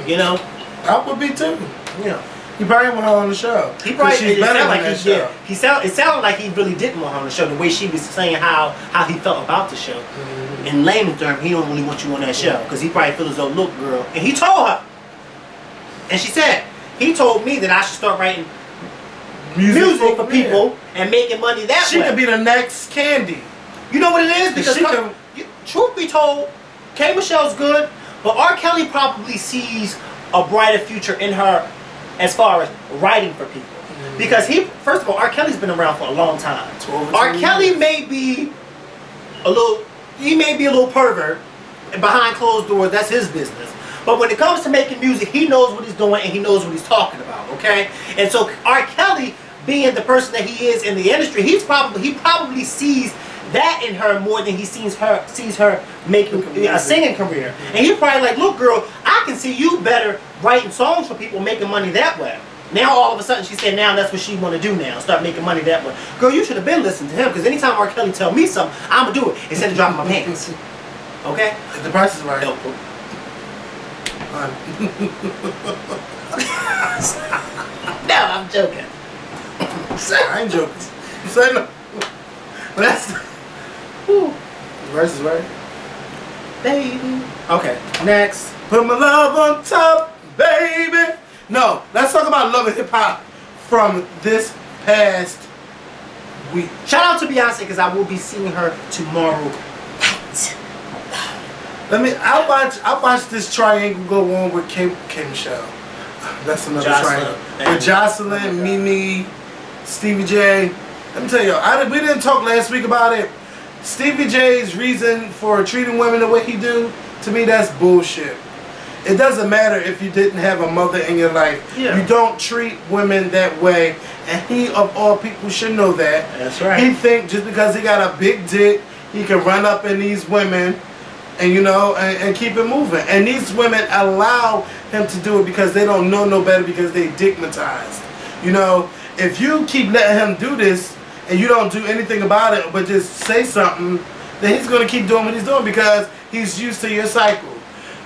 You know. I would be too. Yeah. He probably want her on the show. He probably she's better than that show. It sounded like he really didn't want her on the show. The way she was saying how he felt about the show. In layman's terms, he don't really want you on that show because he probably feels as though, look, girl, and he told her, and she said, he told me that I should start writing music for people and making money that way. She could be the next Candy. You know what it is? Because truth be told, K.Michelle's good, but R. Kelly probably sees a brighter future in her as far as writing for people. Because first of all, R. Kelly's been around for a long time. R. Kelly may be a little pervert, and behind closed doors, that's his business. But when it comes to making music, he knows what he's doing and he knows what he's talking about, okay? And so R. Kelly, being the person that he is in the industry, he probably sees that in her more than he sees her making a singing career. And he's probably like, look, girl, I can see you better writing songs for people, making money that way. Now all of a sudden she said now that's what she want to do now, start making money that way. Girl, you should have been listening to him, because anytime R. Kelly tell me something, I'm going to do it instead of dropping my pants. Okay? The price is right. No, I'm joking. I ain't joking. Say no. But that's... The price is right. Baby. Okay, next. Put my love on top, baby. No, let's talk about love and hip hop from this past week. Shout out to Beyonce, because I will be seeing her tomorrow night. I'll watch this triangle go on with K.Michelle. That's another triangle. With Jocelyn, Mimi, Stevie J. Let me tell y'all, we didn't talk last week about it. Stevie J's reason for treating women the way he do, to me that's bullshit. It doesn't matter if you didn't have a mother in your life. Yeah. You don't treat women that way, and he of all people should know that. That's right. He think just because he got a big dick, he can run up in these women and and keep it moving. And these women allow him to do it because they don't know no better, because they digmatized. If you keep letting him do this and you don't do anything about it but just say something, then he's going to keep doing what he's doing because he's used to your cycle.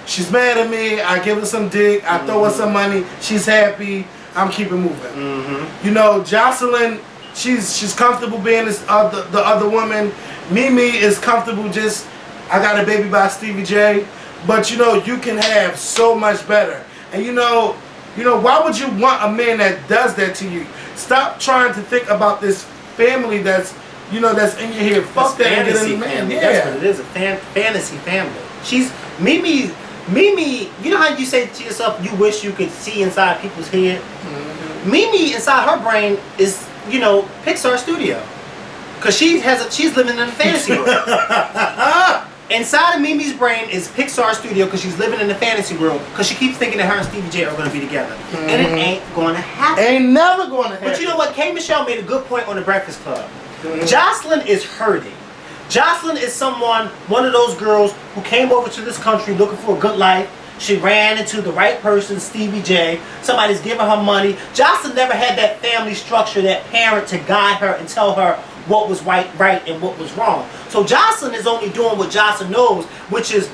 She's mad at me, I give her some dick, I throw her some money, she's happy, I'm keeping moving. Jocelyn, she's comfortable being the other woman. Mimi is comfortable just, I got a baby by Stevie J. But you can have so much better. And why would you want a man that does that to you? Stop trying to think about this family that's that's in your head. Fuck that and get in the man. Yeah. That's what it is, a fantasy family. She's Mimi, you know how you say to yourself, you wish you could see inside people's head? Mimi, inside her brain is, Pixar Studio. Because she's living in a fantasy world. Inside of Mimi's brain is Pixar Studio, because she's living in the fantasy world. Because she keeps thinking that her and Stevie J are going to be together. And it ain't going to happen. Ain't never going to happen. But you know what? K.Michelle made a good point on The Breakfast Club. Jocelyn is hurting. Jocelyn is one of those girls who came over to this country looking for a good life. She ran into the right person, Stevie J. Somebody's giving her money. Jocelyn never had that family structure, that parent to guide her and tell her what was right and what was wrong. So Jocelyn is only doing what Jocelyn knows, which is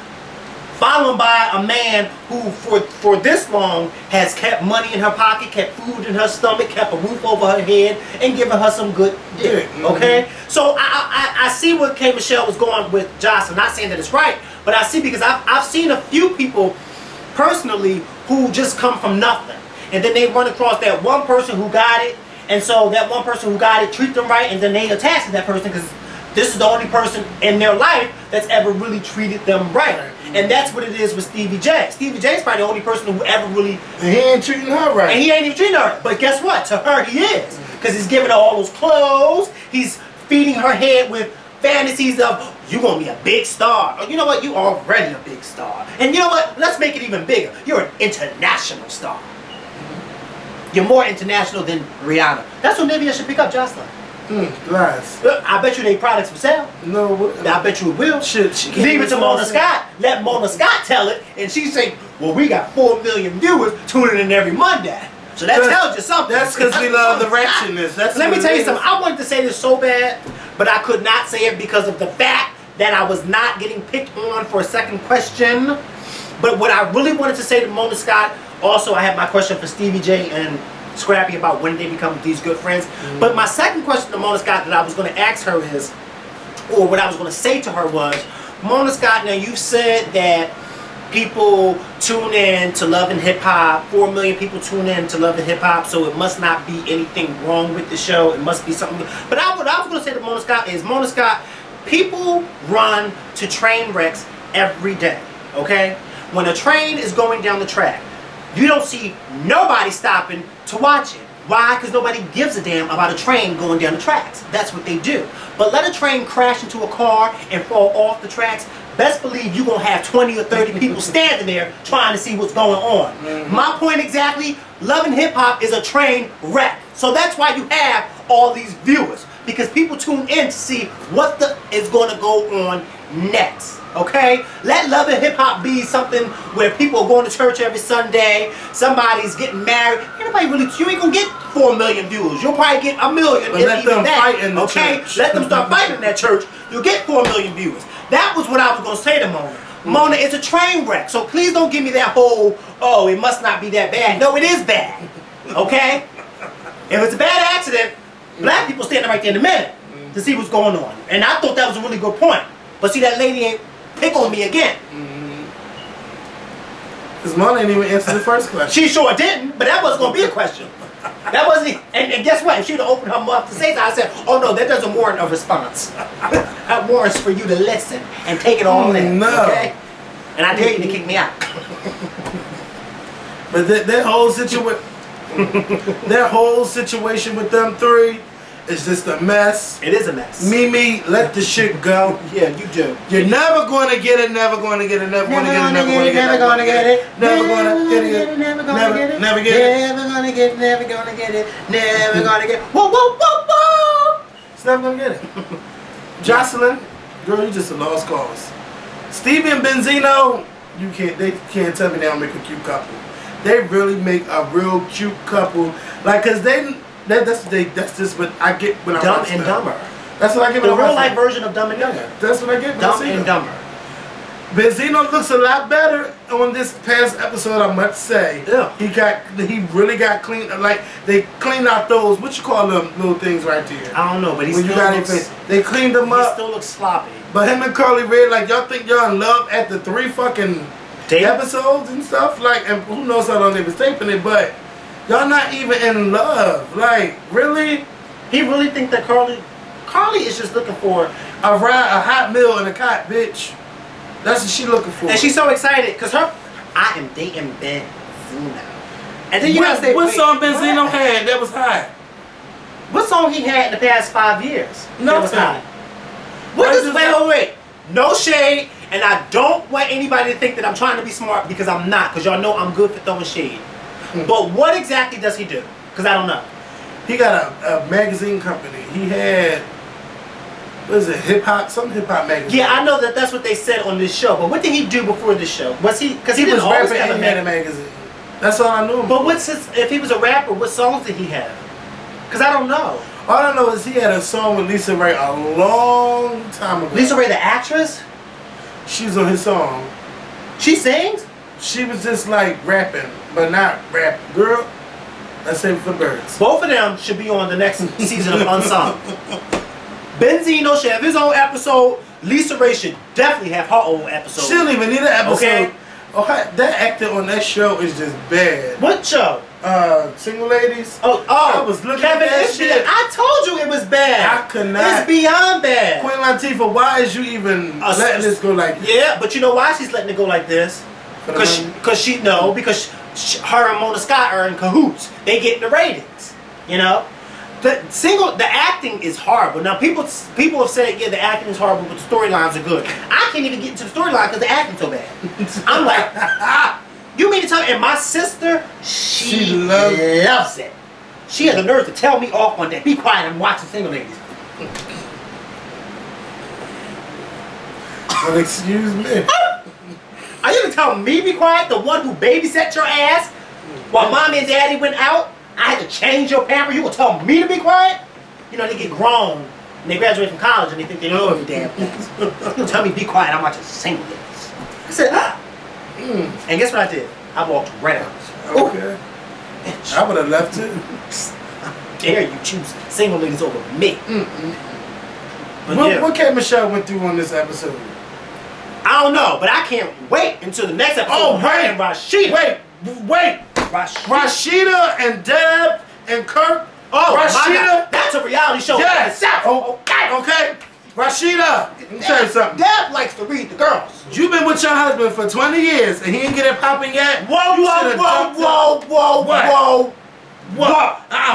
followed by a man who for this long has kept money in her pocket, kept food in her stomach, kept a roof over her head, and given her some good dick. Okay? So I see where K.Michelle was going with Jocelyn. Not saying that it's right, but I see, because I've seen a few people personally who just come from nothing. And then they run across that one person who got it, and so that one person who got it treat them right, and then they attach to that person because this is the only person in their life that's ever really treated them right. And that's what it is with Stevie J. Stevie J is probably the only person who ever really... And he ain't treating her right. And he ain't even treating her right. But guess what? To her, he is. Because he's giving her all those clothes. He's feeding her head with fantasies of, you're going to be a big star. Or you know what? You already a big star. And you know what? Let's make it even bigger. You're an international star. You're more international than Rihanna. That's what Nivea should pick up Jocelyn. Lies. I bet you they products will sell. No. I bet you it will. Leave it to Mona Scott. Let Mona Scott tell it, and she say, well, we got 4 million viewers tuning in every Monday. So that tells you something. That's because we love the ratchetness. Let me tell you something. I wanted to say this so bad, but I could not say it because of the fact that I was not getting picked on for a second question. But what I really wanted to say to Mona Scott, also I had my question for Stevie J and scrappy about when they become these good friends. But my second question to Mona Scott that I was going to ask her is, or what I was going to say to her was, Mona Scott, now you said that people tune in to Love and Hip Hop. 4 million people tune in to Love and Hip Hop, so it must not be anything wrong with the show. It must be something. But what I was going to say to Mona Scott is, Mona Scott, people run to train wrecks every day, okay? When a train is going down the track, you don't see nobody stopping to watch it. Why? Because nobody gives a damn about a train going down the tracks. That's what they do. But let a train crash into a car and fall off the tracks, best believe you're going to have 20 or 30 people standing there trying to see what's going on. My point exactly, Love and Hip Hop is a train wreck. So that's why you have all these viewers. Because people tune in to see what is going to go on next. Okay? Let Love and Hip Hop be something where people are going to church every Sunday, somebody's getting married. Anybody really, you ain't going to get 4 million views. You'll probably get 1 million. But let them fight in the church. Let them start fighting in that church. You'll get 4 million viewers. That was what I was going to say to Mona. Mona, it's a train wreck. So please don't give me that whole, oh, it must not be that bad. No, it is bad. Okay? If it's a bad accident, black people standing right there in a minute to see what's going on. And I thought that was a really good point. But see, that lady ain't pick on me again. Because Mona ain't even answer the first question. She sure didn't, but that wasn't going to be a question. That wasn't, and guess what? If she'd have opened her mouth to say that, I said, oh no, that doesn't warrant a response. That warrants for you to listen and take it all in. No. Okay? And I dare you to kick me out. But that whole situation with them three is just a mess. It is a mess. Mimi, let the shit go. Yeah, you do. You're never going to get it, never going to get it, never going to get it, never going to get it, never going to get it, never going to get it, never going to get it, never get it, never going to get it, never going to get it, never going to get it. Whoa, whoa, whoa, whoa! It's never going to get it. Jocelyn, girl, you just a lost cause. Stevie and Benzino, they can't tell me they don't make a cute couple. They really make a real cute couple. Like, cause that's just what I get when I watch them. Dumb and Dumber. That's what I get when I watch The real life them. version of Dumb and Dumber. That's what I get when I Dumb see and them. Dumber. Benzino looks a lot better on this past episode, I must say. Yeah. He really got clean. Like, they cleaned out those, what you call them little things right there? I don't know, but they cleaned them he up. still looks sloppy. But him and Carly Red, like, y'all think y'all in love at the 3 fucking episodes and stuff? Like, and who knows how long they was taping it, but y'all not even in love. Like, really? He really think that Carly is just looking for A hot meal and a cot, bitch. That's what she looking for. and she's so excited because I am dating Benzino. And then you gotta say, what song wait, Benzino what? had that was hot? What song he had in the past 5 years? That was Nothing. hot. Wait. No shade, and I don't want anybody to think that I'm trying to be smart because I'm not, because y'all know I'm good for throwing shade. But what exactly does he do? Because I don't know. He got a magazine company. He had, what is it, some hip hop magazine. Yeah, I know that's what they said on this show. But what did he do before this show? Was he? Because he was didn't always rapping have and had a magazine. That's all I knew him. But if he was a rapper, what songs did he have? Because I don't know. All I know is he had a song with Lisa Ray a long time ago. Lisa Ray, the actress? She was on his song. She sings? She was just like rapping, but not rap. Girl, that's save it for birds. Both of them should be on the next season of Unsung. Benzino should have his own episode. Lisa Ray should definitely have her own episode. She don't even need an episode. Okay. Oh, that actor on that show is just bad. What show? Single Ladies. Oh, I was looking at that shit. I told you it was bad. I could not. It's beyond bad. Queen Latifah, why is you even letting this go like this? Yeah, but you know why she's letting it go like this? Because her and Mona Scott are in cahoots. They get the ratings. You know, the acting is horrible. Now people have said, yeah, the acting is horrible, but the storylines are good. I can't even get into the storyline because the acting's so bad. I'm like, you mean to tell me? And my sister, she loves it. She has the nerve to tell me off on that. Be quiet, I'm watching Single Ladies. Well, excuse me. Are you gonna tell me be quiet? The one who babysat your ass while mommy and daddy went out? I had to change your pamper. You gonna tell me to be quiet? You know, they get grown and they graduate from college and they think they know every damn thing. You gonna tell me be quiet? I'm watching Single Ladies. I said, And guess what I did? I walked right out. Okay. bitch. I would have left too. How dare you choose single niggas over me? But What K.Michelle went through on this episode? I don't know, but I can't wait until the next episode. Oh, her and Rashida. Wait. Rashida and Deb and Kirk. Oh, Rashida. my God. That's a reality show. Yes. Okay. Rashida. Let me tell you something. Deb likes to read the girls. You've been with your husband for 20 years and he ain't get it popping yet. Whoa.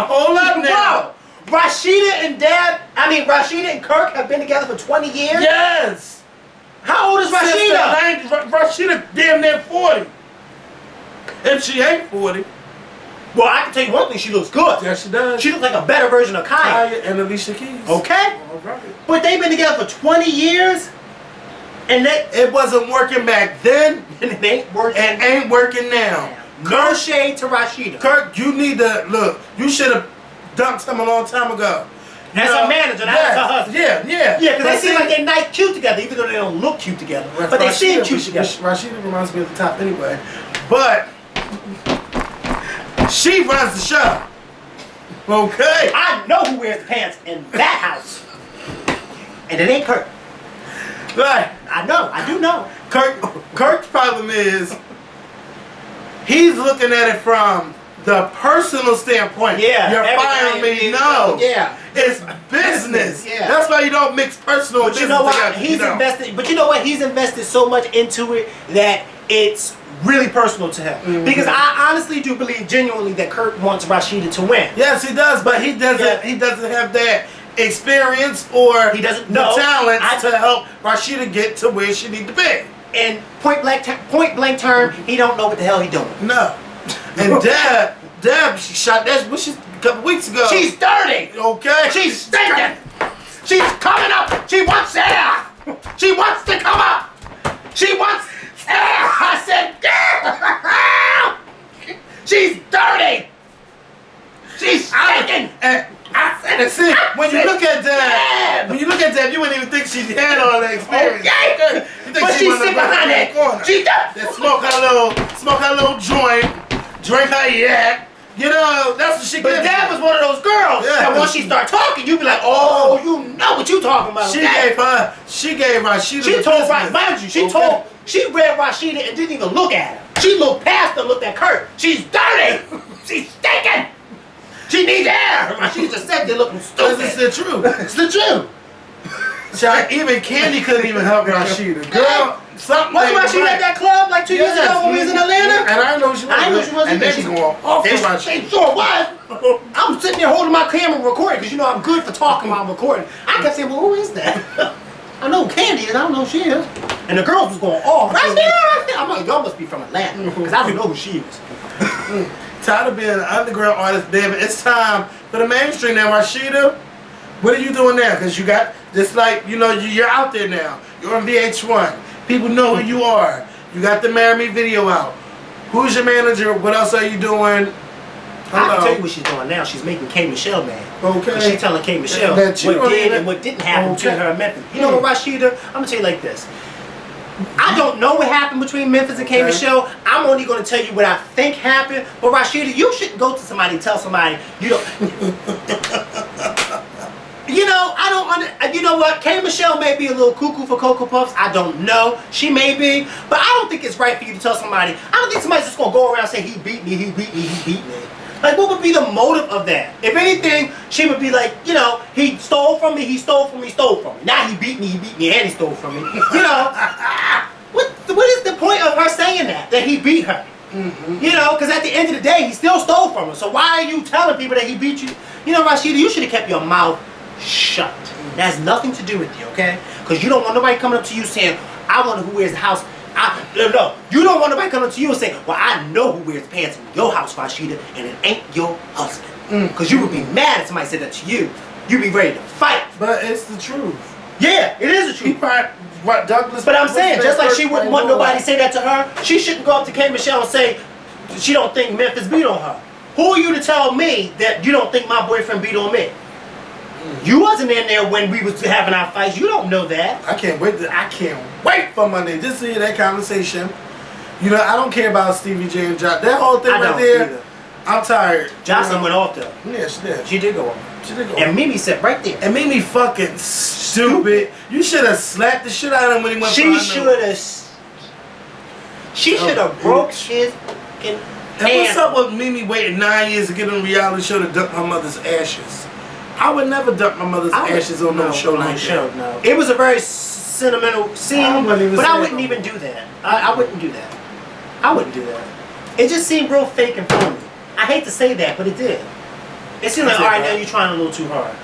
Hold up now. Rashida and Kirk have been together for 20 years? Yes. How old is Rashida? Rashida damn near 40. If she ain't 40. Well, I can tell you one thing, she looks good. Yes, she does. She looks like a better version of Kaya. Kaya and Alicia Keys. Okay? All right. But they've been together for 20 years, and it wasn't working back then, and it ain't working. and ain't working now. No shade to Rashida. Kirk, you need to look. You should have dumped him a long time ago. That's her manager, that's her husband. Yeah. Yeah, because they seem like they're nice, cute together, even though they don't look cute together. But they seem cute together. Rashida reminds me of the top anyway. But she runs the show. Okay. I know who wears pants in that house. And it ain't Kirk. Right. I do know. Kirk's problem is he's looking at it from the personal standpoint. Yeah. You're firing me. No. Yeah. It's business. Yeah. That's why you don't mix personal and But business you know what? together. He's invested. But you know what? He's invested so much into it that it's really personal to him. Because I honestly do believe genuinely that Kirk wants Rashida to win. Yes, he does, but he doesn't. Yeah. He doesn't have that experience or He doesn't the know. talents to help Rashida get to where she need to be. In point blank term, he don't know what the hell he doing. No. And Deb, she shot that a couple weeks ago. She's dirty. Okay. She's stinking. She's coming up. She wants air. She wants to come up. She wants air. I said, she's dirty. She's stinking. And that's it. When you look at Deb, you wouldn't even think she had all that experience. Okay. You think But she she's was sitting behind that corner. She does. That smoke her little joint, drink her yak. You know, that's what she But gets. Dad was one of those girls that once she start talking, you be like, oh, you know what you talking about. She gave Rashida. She told mind you, she read Rashida and didn't even look at her. She looked past her, looked at Kurt. She's dirty. She's stinking. She needs air. Rashida just sat there looking stupid. It's the truth. It's the truth. Even Candy couldn't even help Rashida. Girl, something. Wasn't Rashida at that club like 2 years ago when we was in Atlanta? And I know she was. I know she wasn't. And they was going off for Rashida. They sure was. I'm sitting there holding my camera recording because you know I'm good for talking while I'm recording. I kept saying, well, who is that? I know who Candy is. I don't know who she is. And the girls was going off. Rashida. I'm like, y'all must be from Atlanta because I don't know who she is. Tired of being an underground artist, baby. It's time for the mainstream now, Rashida. What are you doing now? Because you got, just like, you know, you're out there now. You're on VH1. People know who you are. You got the Marry Me video out. Who's your manager? What else are you doing? I can tell you what she's doing now. She's making K.Michelle mad. Okay. She's telling K.Michelle that what did and what didn't happen between her and Memphis. You know what, Rashida? I'm going to tell you like this. I don't know what happened between Memphis and K.Michelle. I'm only going to tell you what I think happened. But Rashida, you shouldn't go to somebody and tell somebody you don't. You know, I don't you know what? K.Michelle may be a little cuckoo for Cocoa Puffs. I don't know. She may be. But I don't think it's right for you to tell somebody. I don't think somebody's just going to go around and say, he beat me, he beat me, he beat me. Like, what would be the motive of that? If anything, she would be like, you know, he stole from me, he stole from me, he stole from me. Now he beat me, and he stole from me. You know, what is the point of her saying that he beat her? You know, because at the end of the day, he still stole from her. So why are you telling people that he beat you? You know, Rashida, you should have kept your mouth shut. That has nothing to do with you, okay? Because you don't want nobody coming up to you saying, I wonder who wears the house. No, you don't want nobody coming up to you and saying, well, I know who wears pants in your house, Rashida, and it ain't your husband. Because you would be mad if somebody said that to you. You'd be ready to fight. But it's the truth. Yeah, it is the truth. Douglas. But I'm saying, just like she wouldn't want nobody to say that to her, she shouldn't go up to K.Michelle and say she don't think Memphis beat on her. Who are you to tell me that you don't think my boyfriend beat on me? You wasn't in there when we was having our fights. You don't know that. I can't wait for Monday just to hear that conversation. You know, I don't care about Stevie J and Josh. That whole thing right there. I'm tired. Jocelyn went off though. Yeah, she did. She did go off. She did go And off. Mimi said right there. And Mimi fucking stupid. You should have slapped the shit out of him when he went. She should have. She should have broke his fucking. And what's up with Mimi waiting 9 years to get on a reality show to dump her mother's ashes? I would never dump my mother's ashes on no show like that. No. It was a very sentimental scene, but I wouldn't even do that. I wouldn't do that. I wouldn't do that. It just seemed real fake and phony. I hate to say that, but it did. It seemed like, alright, now you're trying a little too hard.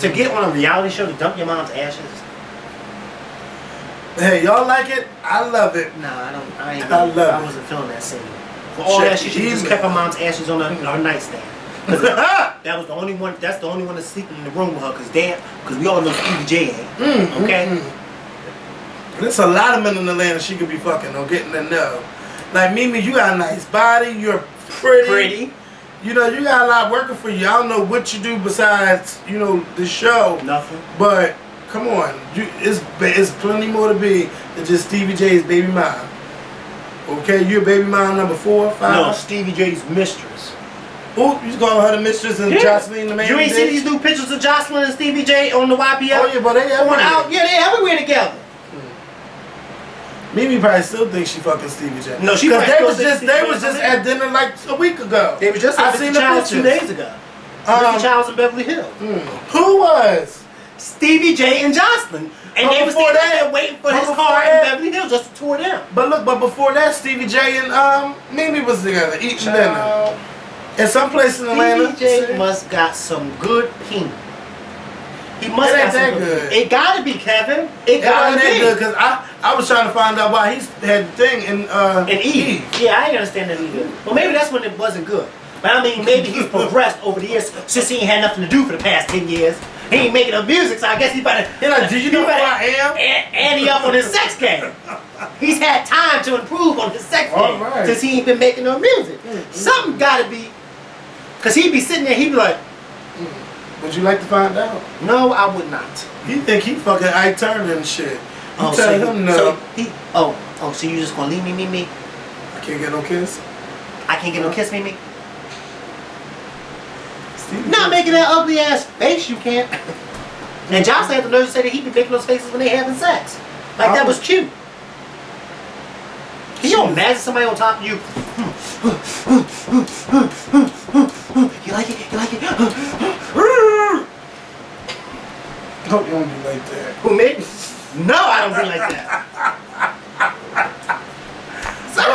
To get on a reality show to dump your mom's ashes. Hey, y'all like it? I love it. Nah, I don't. I wasn't feeling that scene. For all that, she should have just kept her mom's ashes on her nightstand. That was the only one. That's the only one that's sleeping in the room with her. Because we all know Stevie J ain't. Okay. There's a lot of men in Atlanta she could be fucking or getting to know. Like Mimi, you got a nice body. You're pretty. You know, you got a lot working for you. I don't know what you do besides, you know, the show. Nothing. But come on, it's plenty more to be than just Stevie J's baby mom. Okay, you're baby mom number 4 or 5. No, Stevie J's mistress. Oh, you calling her the mistress and Jocelyn the main? You ain't see these new pictures of Jocelyn and Stevie J on the YPL? Oh yeah, but they everywhere. Yeah, they everywhere together. Mimi probably still thinks she fucking Stevie J. No, she because they was just at dinner like a week ago. They was just at Vicky Childs 2 days ago. Vicky Childs in Beverly Hills. Who was? Stevie J and Jocelyn. And they was there waiting for his car in Beverly Hills just to tour them. But before that, Stevie J and Mimi was together eating dinner. In some place in Atlanta. Stevie J must got some good peen. He must got some good. It gotta be, Kevin. It gotta be. Good because I was trying to find out why he had the thing in Eve. Yeah, I ain't understand that either. Well, maybe that's when it wasn't good. But I mean, maybe he's progressed over the years since he ain't had nothing to do for the past 10 years. He ain't making no music, so I guess he's about to. Do you know who I am? Ante up on his sex game. He's had time to improve on his sex game since he ain't been making no music. Something gotta be. Cause he'd be sitting there, he'd be like. Would you like to find out? No, I would not. He think he fucking Ike Turner and shit. So you just gonna leave me? I can't get no kiss. I can't get no kiss, Mimi. Not making that ugly ass face, you can't. And Jocelyn had the nerve to say that he be making those faces when they having sex. Like that was cute. Can you imagine somebody on top of you? You like it? You like it? Don't be like that. Who made me? No, I don't be like that. No.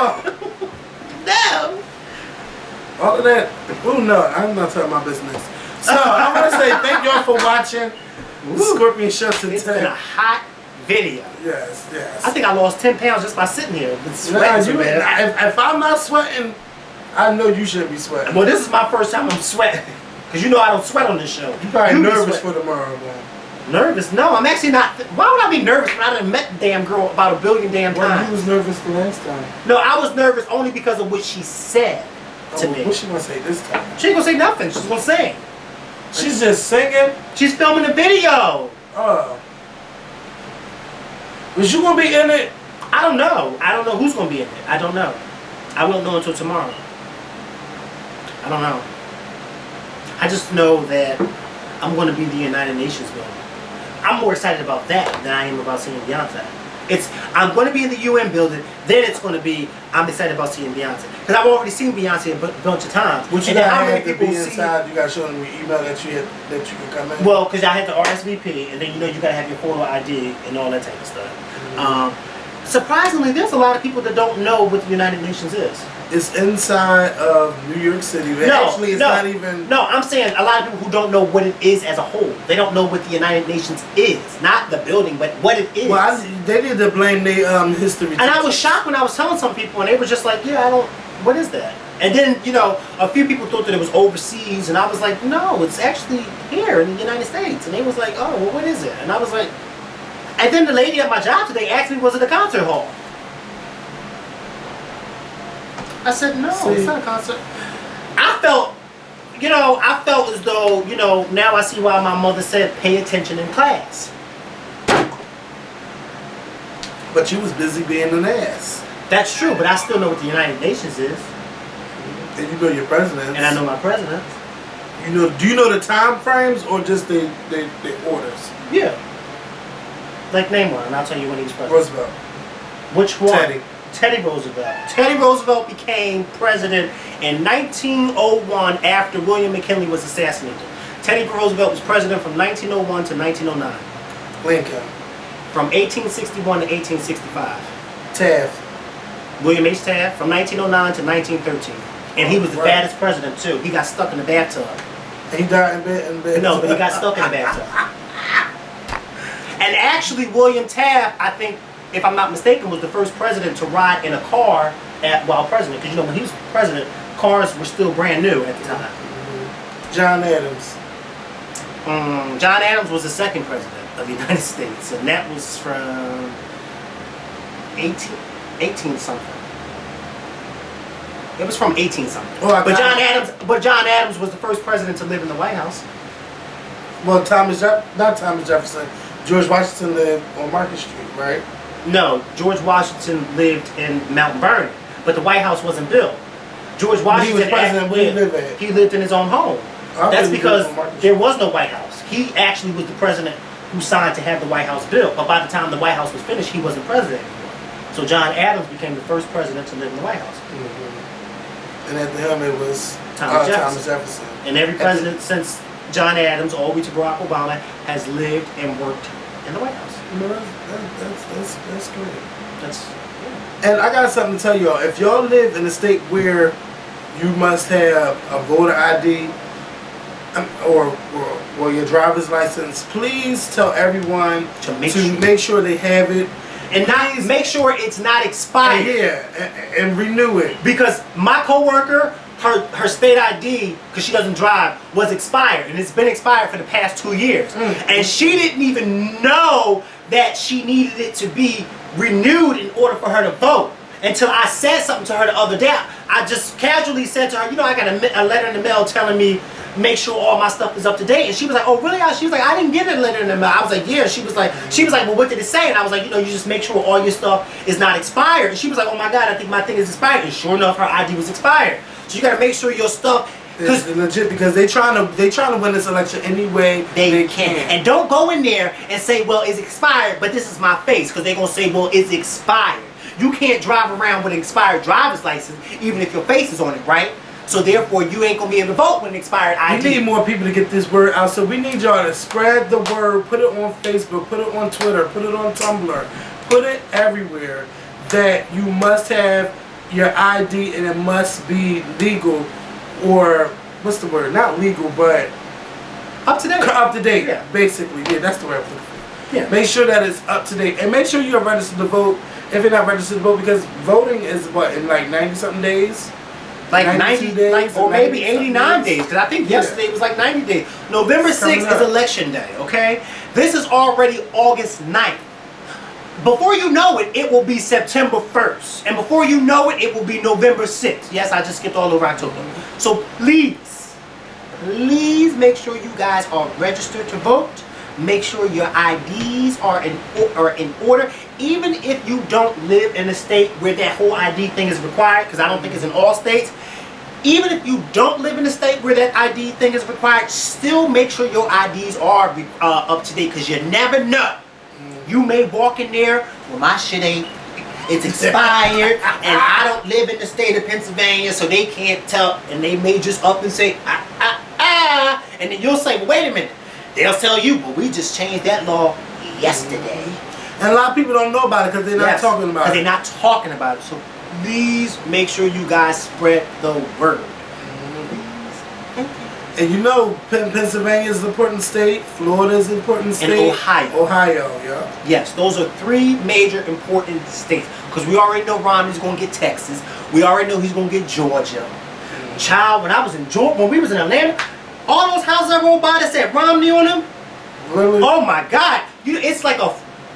All of that. Oh no, I'm not talking my business. So I want to say thank y'all for watching Scorpion Show today. It's been a hot video. Yes. I think I lost 10 pounds just by sitting here. If I'm not sweating, I know you shouldn't be sweating. Well, this is my first time I'm sweating. Because you know I don't sweat on this show. You're probably nervous for tomorrow, man. Nervous? No, I'm actually not. Why would I be nervous when I done met the damn girl about a billion damn times? Well, you was nervous the last time. No, I was nervous only because of what she said to me. What's she gonna say this time? She ain't gonna say nothing. She's gonna sing. She's just singing? She's filming a video. Oh. Was you gonna be in it? I don't know. I don't know who's gonna be in it. I don't know. I won't know until tomorrow. I don't know. I just know that I'm gonna be in the United Nations building. I'm more excited about that than I am about seeing Beyonce. I'm going to be in the UN building, then it's going to be, I'm excited about seeing Beyonce. Because I've already seen Beyonce a bunch of times. What you got to have to be inside, you got to show them your email that you can come in? Well, because I had the RSVP, and then you know you got to have your photo ID and all that type of stuff. Surprisingly, there's a lot of people that don't know what the United Nations is. It's inside of New York City. Actually, it's not even... No, I'm saying a lot of people who don't know what it is as a whole. They don't know what the United Nations is. Not the building, but what it is. Well, they need to blame their history. And I was shocked when I was telling some people, and they were just like, what is that? And then, a few people thought that it was overseas, and I was like, no, it's actually here in the United States. And they was like, oh, well, what is it? And I was like... And then the lady at my job today asked me, was it a concert hall? I said, no, it's not a concert. I felt as though, now I see why my mother said pay attention in class. But you was busy being an ass. That's true, but I still know what the United Nations is. And you know your presidents. And I know my presidents. You know? Do you know the time frames or just the orders? Yeah. Like name one, and I'll tell you when he was president. Roosevelt. Which one? Teddy. Teddy Roosevelt. Teddy Roosevelt became president in 1901 after William McKinley was assassinated. Teddy Roosevelt was president from 1901 to 1909. Lincoln. From 1861 to 1865. Taft. William H. Taft from 1909 to 1913. And he was the fattest president too. He got stuck in the bathtub. He died in bed. No, but he got stuck in the bathtub. And actually, William Taft, I think, if I'm not mistaken, was the first president to ride in a car while president. Because you know, when he was president, cars were still brand new at the time. John Adams. John Adams was the second president of the United States, and that was from 18 something. It was from 18 something. Oh, but John Adams was the first president to live in the White House. Well, not Thomas Jefferson. George Washington lived on Market Street, right? No, George Washington lived in Mount Vernon, but the White House wasn't built. George Washington, he was president, where he lived at? He lived in his own home. That's because there was no White House. He actually was the president who signed to have the White House built, but by the time the White House was finished, he wasn't president anymore. So John Adams became the first president to live in the White House. And at the helm it was Thomas Jefferson. And every president since John Adams all the way to Barack Obama has lived and worked in the White House. You know, that's great. Yeah. And I got something to tell y'all. If y'all live in a state where you must have a voter ID or your driver's license, please tell everyone to make sure they have it. And not make sure it's not expired. And renew it. Because my coworker, her state ID, because she doesn't drive, was expired, and it's been expired for the past 2 years. And she didn't even know that she needed it to be renewed in order for her to vote. Until I said something to her the other day. I just casually said to her, you know, I got a letter in the mail telling me make sure all my stuff is up to date. And she was like, oh really? She was like, I didn't get a letter in the mail. I was like, yeah. She was like, well, what did it say? And I was like, you know, you just make sure all your stuff is not expired. And she was like, oh my God, I think my thing is expired. And sure enough, her ID was expired. So you gotta make sure your stuff is legit, because they trying to win this election any way they can. And don't go in there and say, well, it's expired, but this is my face, because they're gonna say, well, it's expired. You can't drive around with an expired driver's license even if your face is on it, right? So therefore, you ain't gonna be able to vote with an expired ID. We need more people to get this word out, so we need y'all to spread the word. Put it on Facebook, put it on Twitter, put it on Tumblr, put it everywhere that you must have your ID and it must be legal, or what's the word? Not legal, but up to date. Up to date, yeah. Basically. Yeah, that's the word I'm looking for. Yeah. Make sure that it's up to date, and make sure you're registered to vote. If you're not registered to vote, because voting is what, in like 90-something days? Like 90 days, like, or maybe 89 days, because I think yesterday was like 90 days. November 6th is election day, okay? This is already August 9th. Before you know it, it will be September 1st. And before you know it, it will be November 6th. Yes, I just skipped all over October. So please make sure you guys are registered to vote. Make sure your IDs are in order. Even if you don't live in a state where that whole ID thing is required, because I don't think it's in all states. Even if you don't live in a state where that ID thing is required, still make sure your IDs are up to date, because you never know. You may walk in there, well, my shit ain't, it's expired, and I don't live in the state of Pennsylvania, so they can't tell, and they may just up and say, and then you'll say, well, wait a minute. They'll tell you, but we just changed that law yesterday. And a lot of people don't know about it because they're not talking about it. Because they're not talking about it. So please make sure you guys spread the word. And you know, Pennsylvania is an important state. Florida is an important state. And Ohio. Ohio, yeah. Yes, those are 3 major important states. Because we already know Romney's going to get Texas. We already know he's going to get Georgia. Child, when I was in Georgia, when we was in Atlanta, all those houses I rode by that said Romney on them. Really? Oh my God! It's like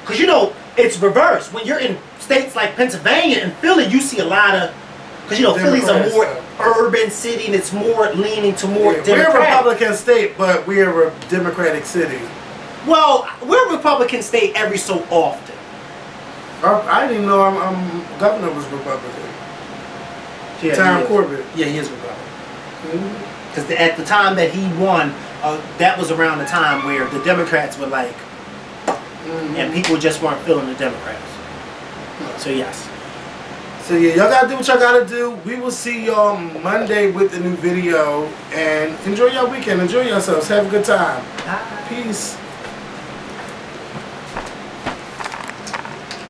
because you know it's reversed. When you're in states like Pennsylvania and Philly, you see a lot of, because you know Philly's a more urban city and it's more leaning to more Democratic. We're a Republican state, but we're a Democratic city. Well, we're a Republican state every so often. I didn't even know I'm governor was Republican. Yeah, Tom Corbett. Yeah, he is a Republican. Because at the time that he won, that was around the time where the Democrats were like, and people just weren't feeling the Democrats. So yes. So yeah, y'all gotta do what y'all gotta do. We will see y'all Monday with the new video. And enjoy your weekend. Enjoy yourselves. Have a good time. Bye. Peace.